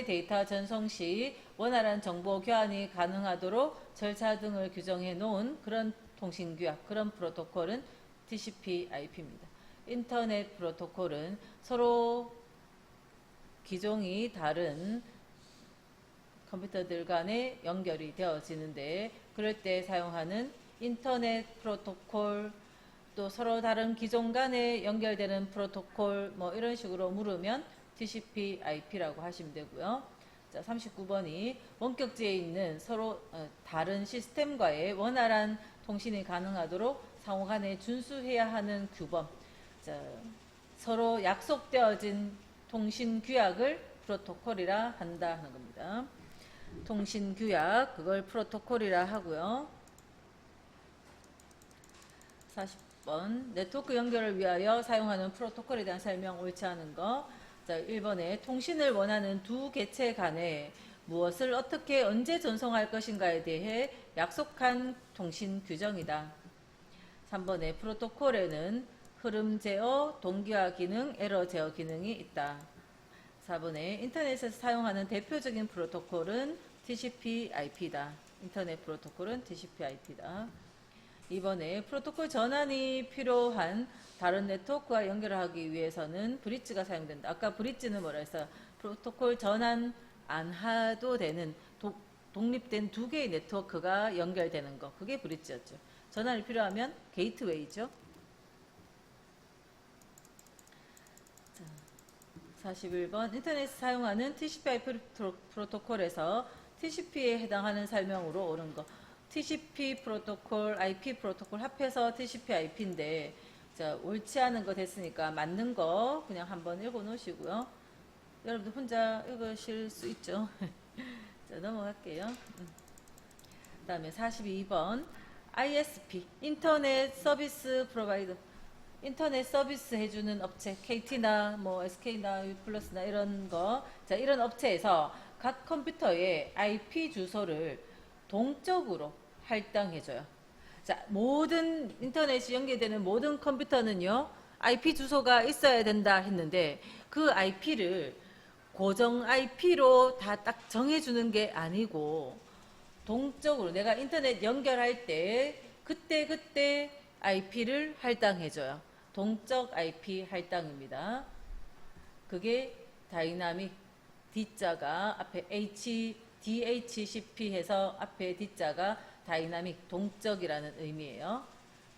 데이터 전송 시 원활한 정보 교환이 가능하도록 절차 등을 규정해 놓은 그런 통신규약, 그런 프로토콜은 TCP/IP입니다. 인터넷 프로토콜은 서로 기종이 다른 컴퓨터들 간에 연결이 되어지는데, 그럴 때 사용하는 인터넷 프로토콜, 또 서로 다른 기종 간에 연결되는 프로토콜, 뭐 이런 식으로 물으면 TCP/IP라고 하시면 되고요. 자, 39번이 원격지에 있는 서로 다른 시스템과의 원활한 통신이 가능하도록 상호 간에 준수해야 하는 규범. 자, 서로 약속되어진 통신 규약을 프로토콜이라 한다 하는 겁니다. 통신 규약, 그걸 프로토콜이라 하고요. 40번 네트워크 연결을 위하여 사용하는 프로토콜에 대한 설명 옳지 않은 거. 자, 1번에 통신을 원하는 두 개체 간에 무엇을 어떻게 언제 전송할 것인가에 대해 약속한 통신 규정이다. 3번에 프로토콜에는 흐름 제어, 동기화 기능, 에러 제어 기능이 있다. 4번에 인터넷에서 사용하는 대표적인 프로토콜은 TCP/IP다. 인터넷 프로토콜은 TCP/IP다. 2번에 프로토콜 전환이 필요한 다른 네트워크와 연결하기 위해서는 브릿지가 사용된다. 아까 브릿지는 뭐라 했어요? 프로토콜 전환 안 해도 되는 독립된 두 개의 네트워크가 연결되는 거. 그게 브릿지였죠. 전환이 필요하면 게이트웨이죠. 자, 41번 인터넷 사용하는 TCP/IP 프로토콜에서 TCP에 해당하는 설명으로 옳은 거. TCP 프로토콜, IP 프로토콜 합해서 TCP IP인데, 자, 옳지 않은 거 됐으니까 맞는 거 그냥 한번 읽어 놓으시고요. 여러분들 혼자 읽으실 수 있죠. 자, 넘어갈게요. 다음에 42번. ISP, 인터넷 서비스 프로바이더. 인터넷 서비스 해주는 업체, KT나 뭐 SK나 U+나 이런 거. 자, 이런 업체에서 각 컴퓨터의 IP 주소를 동적으로 할당해줘요. 자, 모든 인터넷이 연결되는 모든 컴퓨터는요, IP 주소가 있어야 된다 했는데, 그 IP를 고정 IP로 다 딱 정해주는 게 아니고, 동적으로 내가 인터넷 연결할 때, 그때 IP를 할당해줘요. 동적 IP 할당입니다. 그게 다이나믹, D자가 앞에 DHCP 해서 앞에 D자가 다이나믹, 동적이라는 의미예요.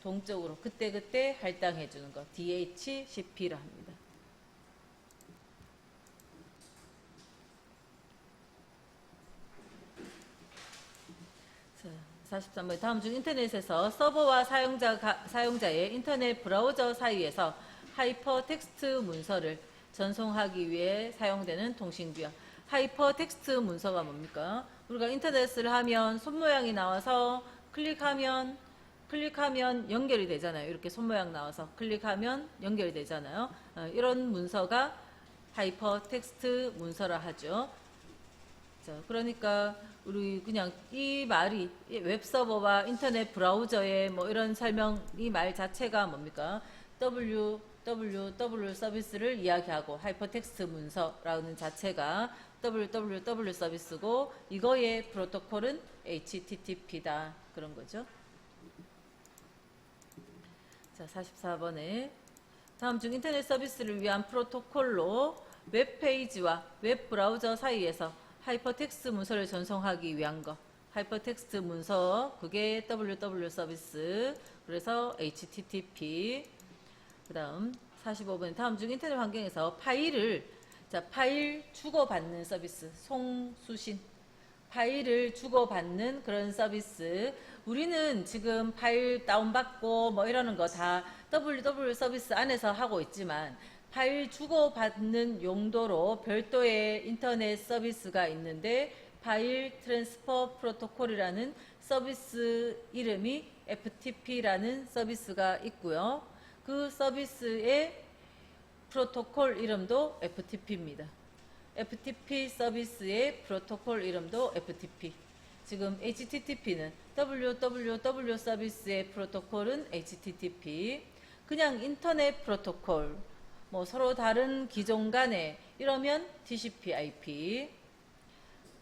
동적으로 그때 할당해 주는 거 DHCP라 합니다. 자, 43번. 다음 중 인터넷에서 서버와 사용자의 인터넷 브라우저 사이에서 하이퍼텍스트 문서를 전송하기 위해 사용되는 통신규약. 하이퍼텍스트 문서가 뭡니까? 우리가 인터넷을 하면 손모양이 나와서 클릭하면 연결이 되잖아요. 이렇게 손모양 나와서 클릭하면 연결이 되잖아요. 이런 문서가 하이퍼텍스트 문서라 하죠. 자, 그러니까 우리 그냥 이 말이 웹서버와 인터넷 브라우저의 뭐 이런 설명, 이 말 자체가 뭡니까? www 서비스를 이야기하고 하이퍼텍스트 문서라는 자체가 www 서비스고, 이거의 프로토콜은 HTTP다 그런 거죠. 자, 44번에 다음 중 인터넷 서비스를 위한 프로토콜로 웹페이지와 웹브라우저 사이에서 하이퍼텍스트 문서를 전송하기 위한 거. 하이퍼텍스트 문서, 그게 www 서비스, 그래서 HTTP. 그 다음 45번. 다음 중 인터넷 환경에서 파일 주고받는 서비스, 송수신. 파일을 주고받는 그런 서비스. 우리는 지금 파일 다운받고 뭐 이러는 거 다 www 서비스 안에서 하고 있지만, 파일 주고받는 용도로 별도의 인터넷 서비스가 있는데, 파일 트랜스퍼 프로토콜이라는 서비스 이름이 FTP라는 서비스가 있고요. 그 서비스의 프로토콜 이름도 FTP입니다. FTP 서비스의 프로토콜 이름도 FTP. 지금 HTTP는 www 서비스의 프로토콜은 HTTP. 그냥 인터넷 프로토콜, 뭐 서로 다른 기종 간에 이러면 TCP/IP.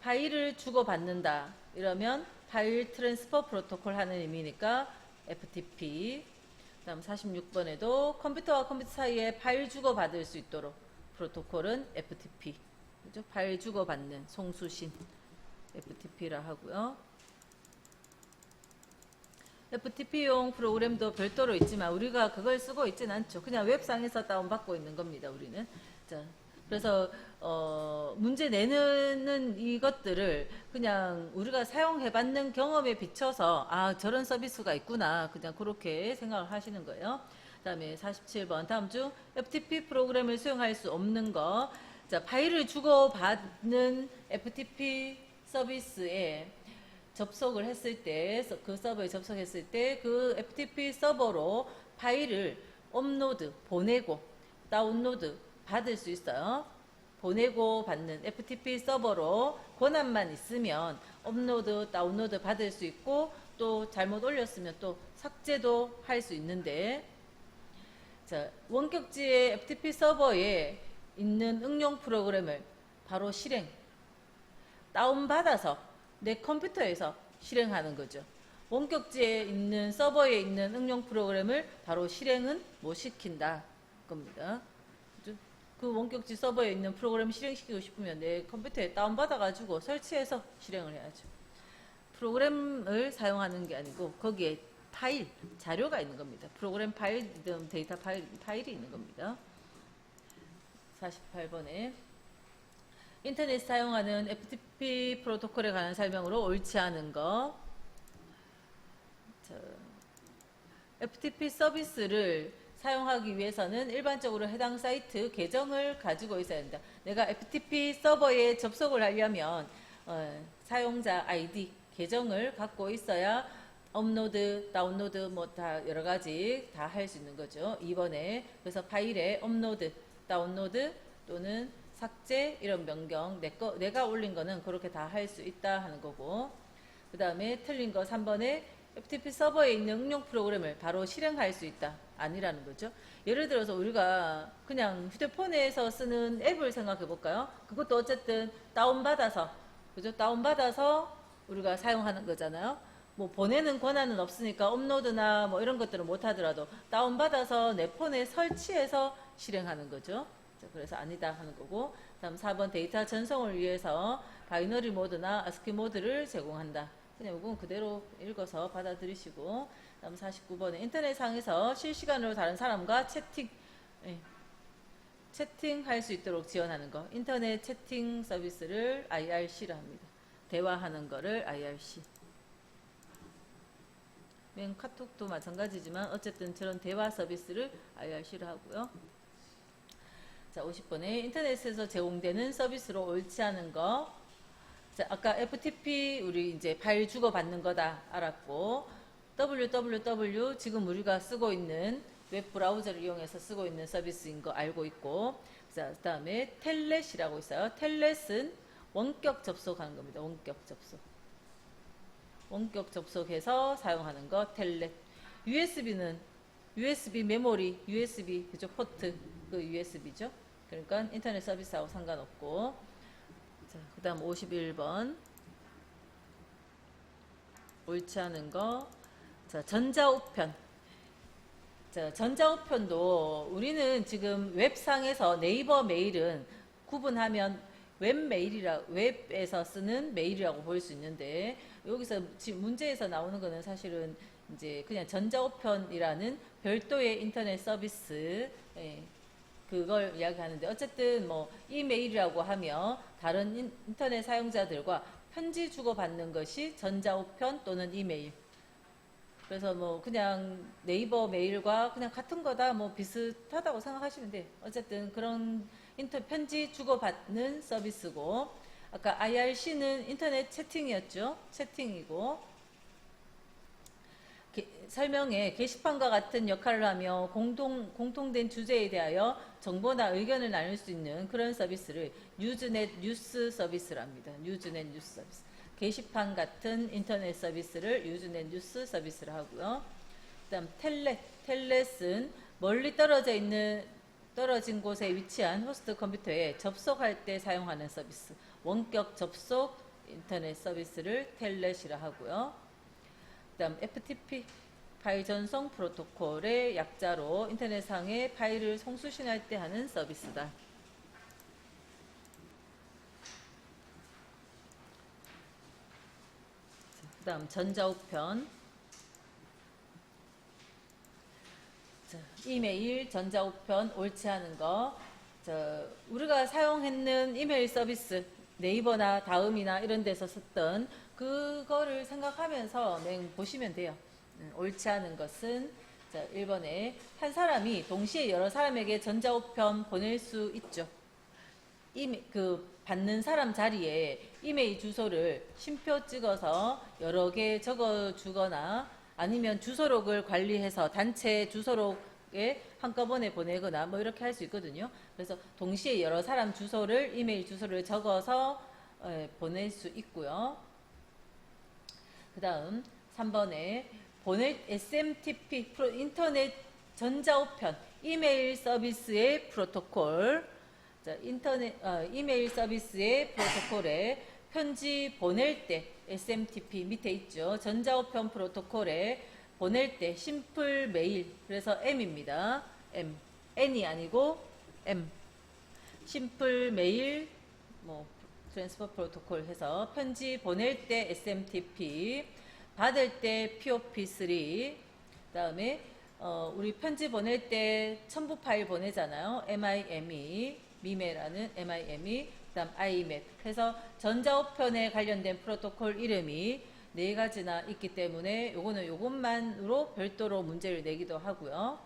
파일을 주고받는다 이러면 파일 트랜스퍼 프로토콜 하는 의미니까 FTP. 다음 46번에도 컴퓨터와 컴퓨터 사이에 파일 주고받을 수 있도록 프로토콜은 FTP. 그죠? 파일 주고받는 송수신 FTP라 하고요. FTP용 프로그램도 별도로 있지만 우리가 그걸 쓰고 있진 않죠. 그냥 웹상에서 다운받고 있는 겁니다, 우리는. 자, 그래서 문제 내는 이것들을 그냥 우리가 사용해봤는 경험에 비춰서 아, 저런 서비스가 있구나, 그냥 그렇게 생각을 하시는 거예요. 그 다음에 47번. 다음 중 FTP 프로그램을 수용할 수 없는 거. 자, 파일을 주고받는 FTP 서비스에 접속을 했을 때, 그 서버에 접속했을 때 그 FTP 서버로 파일을 업로드, 보내고 다운로드 받을 수 있어요. 보내고 받는 FTP 서버로 권한만 있으면 업로드, 다운로드 받을 수 있고, 또 잘못 올렸으면 또 삭제도 할 수 있는데, 자, 원격지의 FTP 서버에 있는 응용 프로그램을 바로 다운받아서 내 컴퓨터에서 실행하는 거죠. 원격지에 있는 서버에 있는 응용 프로그램을 바로 실행은 못 시킨다 겁니다. 그 원격지 서버에 있는 프로그램 실행시키고 싶으면 내 컴퓨터에 다운받아가지고 설치해서 실행을 해야죠. 프로그램을 사용하는 게 아니고 거기에 파일, 자료가 있는 겁니다. 프로그램 파일이든 데이터 파일이 있는 겁니다. 48번에 인터넷 사용하는 FTP 프로토콜에 관한 설명으로 옳지 않은 거. FTP 서비스를 사용하기 위해서는 일반적으로 해당 사이트 계정을 가지고 있어야 된다. 내가 FTP 서버에 접속을 하려면 사용자 아이디 계정을 갖고 있어야 업로드, 다운로드 뭐 다 여러 가지 다 할 수 있는 거죠. 2번에 그래서 파일에 업로드, 다운로드 또는 삭제 이런 변경 내가 올린 거는 그렇게 다 할 수 있다 하는 거고, 그 다음에 틀린 거 3번에 FTP 서버에 있는 응용 프로그램을 바로 실행할 수 있다 아니라는 거죠. 예를 들어서 우리가 그냥 휴대폰에서 쓰는 앱을 생각해 볼까요? 그것도 어쨌든 다운받아서, 그죠? 다운받아서 우리가 사용하는 거잖아요. 뭐 보내는 권한은 없으니까 업로드나 뭐 이런 것들은 못 하더라도 다운받아서 내 폰에 설치해서 실행하는 거죠. 그래서 아니다 하는 거고, 다음 4번 데이터 전송을 위해서 바이너리 모드나 아스키 모드를 제공한다. 그냥 이건 그대로 읽어서 받아들이시고, 다음 49번에 인터넷상에서 실시간으로 다른 사람과 채팅할 수 있도록 지원하는 거. 인터넷 채팅 서비스를 IRC라 합니다. 대화하는 거를 IRC. 맨 카톡도 마찬가지지만 어쨌든 저런 대화 서비스를 IRC로 하고요. 자, 50번에 인터넷에서 제공되는 서비스로 옳지 않은 거. 자, 아까 FTP 우리 이제 파일 주고받는 거다 알았고, www 지금 우리가 쓰고 있는 웹 브라우저를 이용해서 쓰고 있는 서비스인 거 알고 있고, 자, 그 다음에 텔넷이라고 있어요. 텔넷은 원격 접속하는 겁니다. 원격 접속. 원격 접속해서 사용하는 거 텔넷. USB는 USB 메모리, USB 그죠? 포트 그 USB죠. 그러니까 인터넷 서비스하고 상관없고. 자, 그다음 51번. 옳지 않은 거. 자, 전자우편. 자, 전자우편도 우리는 지금 웹상에서 네이버 메일은 구분하면 웹에서 쓰는 메일이라고 볼 수 있는데, 여기서 지금 문제에서 나오는 거는 사실은 이제 그냥 전자우편이라는 별도의 인터넷 서비스, 그걸 이야기하는데, 어쨌든 뭐 이메일이라고 하며 다른 인터넷 사용자들과 편지 주고받는 것이 전자우편 또는 이메일. 그래서 뭐 그냥 네이버 메일과 그냥 같은 거다, 뭐 비슷하다고 생각하시면 돼요. 어쨌든 그런 편지 주고받는 서비스고, 아까 IRC는 인터넷 채팅이었죠. 채팅이고, 설명에 게시판과 같은 역할을 하며 공통된 주제에 대하여 정보나 의견을 나눌 수 있는 그런 서비스를 뉴즈넷 뉴스 서비스랍니다. 뉴즈넷 뉴스 서비스. 게시판 같은 인터넷 서비스를 뉴즈넷 뉴스 서비스를 하고요. 그다음 텔넷은 멀리 떨어진 곳에 위치한 호스트 컴퓨터에 접속할 때 사용하는 서비스. 원격 접속 인터넷 서비스를 텔넷이라 하고요. 그다음 FTP 파일 전송 프로토콜의 약자로 인터넷상의 파일을 송수신할 때 하는 서비스다. 그다음 전자우편. 자, 이메일 전자우편 옳지 않은 거. 자, 우리가 사용했는 이메일 서비스 네이버나 다음이나 이런 데서 썼던 그거를 생각하면서 보시면 돼요. 옳지 않은 것은, 자, 1번에 한 사람이 동시에 여러 사람에게 전자우편 보낼 수 있죠. 받는 사람 자리에 이메일 주소를 쉼표 찍어서 여러 개 적어 주거나, 아니면 주소록을 관리해서 단체 주소록에 한꺼번에 보내거나 뭐 이렇게 할 수 있거든요. 그래서 동시에 여러 사람 이메일 주소를 적어서 보낼 수 있고요. 그 다음 3번에 SMTP 인터넷 전자우편 이메일 서비스의 프로토콜. 자, 이메일 서비스의 프로토콜에 편지 보낼 때 SMTP 밑에 있죠. 전자우편 프로토콜에 보낼 때 심플 메일, 그래서 M입니다. M. N이 아니고 M. 심플 메일 뭐 트랜스퍼 프로토콜 해서 편지 보낼 때 SMTP, 받을 때 POP3. 그다음에 우리 편지 보낼 때 첨부 파일 보내잖아요. MIME, 미메라는 MIME, 그다음 IMAP 해서 전자우편에 관련된 프로토콜 이름이 네 가지나 있기 때문에 요거는 요것만으로 별도로 문제를 내기도 하고요.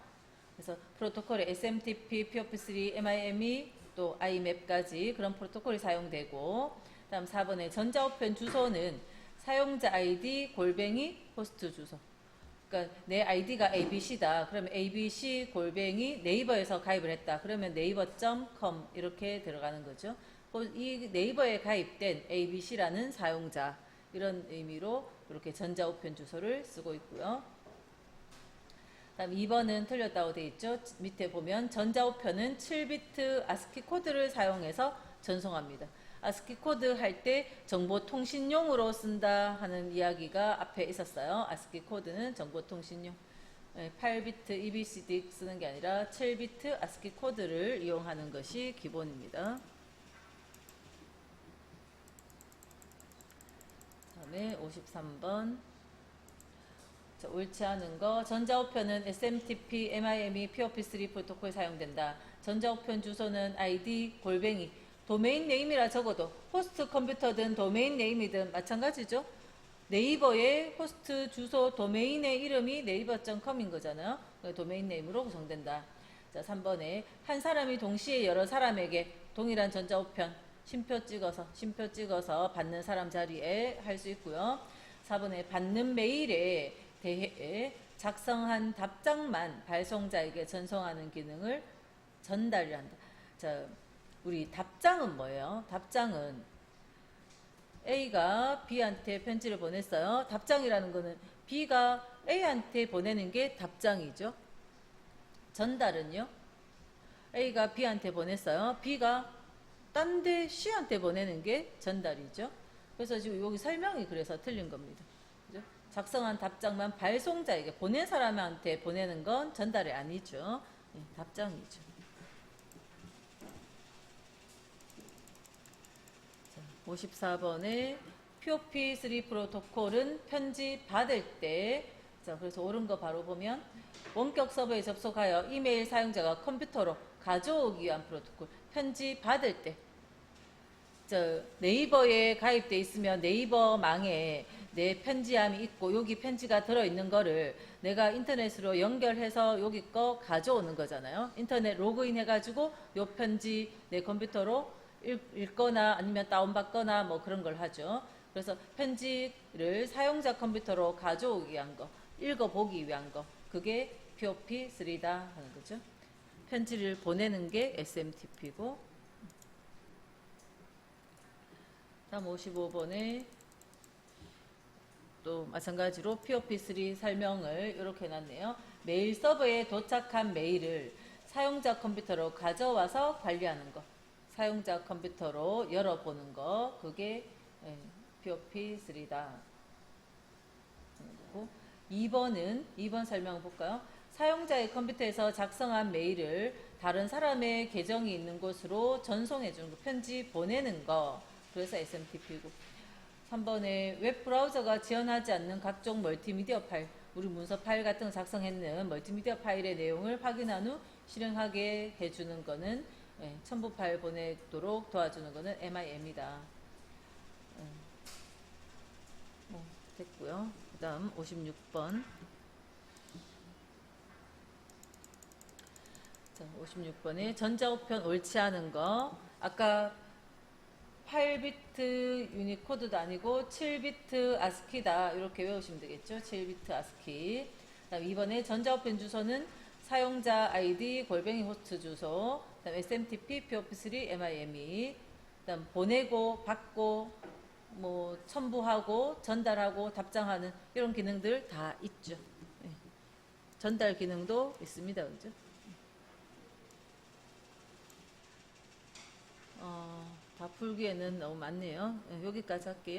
그래서 프로토콜에 SMTP, POP3, MIME, 또 IMAP까지 그런 프로토콜이 사용되고, 다음 4번에 전자우편 주소는 사용자 아이디 골뱅이 호스트 주소. 그러니까 내 아이디가 ABC다. 그러면 ABC 골뱅이 네이버에서 가입을 했다. 그러면 네이버.com 이렇게 들어가는 거죠. 이 네이버에 가입된 ABC라는 사용자, 이런 의미로 이렇게 전자우편 주소를 쓰고 있고요. 다음 2번은 틀렸다고 되어 있죠. 밑에 보면 전자우편은 7비트 아스키 코드를 사용해서 전송합니다. 아스키 코드 할 때 정보통신용으로 쓴다 하는 이야기가 앞에 있었어요. 아스키 코드는 정보통신용. 8비트 EBCD 쓰는 게 아니라 7비트 아스키 코드를 이용하는 것이 기본입니다. 다음에 53번. 자, 옳지 않은 거. 전자우편은 SMTP, MIME, POP3 프로토콜 사용된다. 전자우편 주소는 ID 골뱅이 도메인 네임이라 적어도 호스트 컴퓨터든 도메인 네임이든 마찬가지죠. 네이버의 호스트 주소 도메인의 이름이 네이버.com인 거잖아요. 도메인 네임으로 구성된다. 자, 3번에 한 사람이 동시에 여러 사람에게 동일한 전자우편 심표 찍어서 받는 사람 자리에 할 수 있고요. 4번에 받는 메일에 대해 작성한 답장만 발송자에게 전송하는 기능을 전달한다. 자, 우리 답장은 뭐예요? 답장은 A가 B한테 편지를 보냈어요. 답장이라는 거는 B가 A한테 보내는 게 답장이죠. 전달은요? A가 B한테 보냈어요. B가 딴 데 C한테 보내는 게 전달이죠. 그래서 지금 여기 설명이 그래서 틀린 겁니다. 그죠? 작성한 답장만 발송자에게 보낸 사람한테 보내는 건 전달이 아니죠. 답장이죠. 54번에 POP3 프로토콜은 편지 받을 때, 자, 그래서 옳은 거 바로 보면 원격 서버에 접속하여 이메일 사용자가 컴퓨터로 가져오기 위한 프로토콜. 편지 받을 때. 저 네이버에 가입돼 있으면 네이버 망에 내 편지함이 있고 여기 편지가 들어있는 거를 내가 인터넷으로 연결해서 여기 거 가져오는 거잖아요. 인터넷 로그인 해가지고 요 편지 내 컴퓨터로 읽거나 아니면 다운받거나 뭐 그런 걸 하죠. 그래서 편지를 사용자 컴퓨터로 가져오기 위한 거, 읽어보기 위한 거, 그게 POP3다 하는 거죠. 편지를 보내는 게 SMTP고. 다음 55번에 또 마찬가지로 POP3 설명을 이렇게 해놨네요. 메일 서버에 도착한 메일을 사용자 컴퓨터로 가져와서 관리하는 거, 사용자 컴퓨터로 열어보는 거, 그게 POP3다. 2번 설명 볼까요? 사용자의 컴퓨터에서 작성한 메일을 다른 사람의 계정이 있는 곳으로 전송해 주는 거, 편지 보내는 거, 그래서 SMTP고. 3번에 웹브라우저가 지원하지 않는 각종 멀티미디어 파일, 우리 문서 파일 같은 거 작성했는 멀티미디어 파일의 내용을 확인한 후 실행하게 해주는 거는 첨부 파일 보내도록 도와주는 거는 MIM이다. 됐고요. 그 다음 56번. 자, 56번에 전자우편 옳지 않은 거. 아까 8비트 유니코드도 아니고 7비트 아스키다. 이렇게 외우시면 되겠죠. 7비트 아스키. 다음 2번에 전자우편 주소는 사용자 아이디 골뱅이 호스트 주소. 그다음 SMTP, POP3, MIME. 그다음 보내고 받고 뭐 첨부하고 전달하고 답장하는 이런 기능들 다 있죠. 전달 기능도 있습니다. 그죠? 다 풀기에는 너무 많네요. 여기까지 할게요.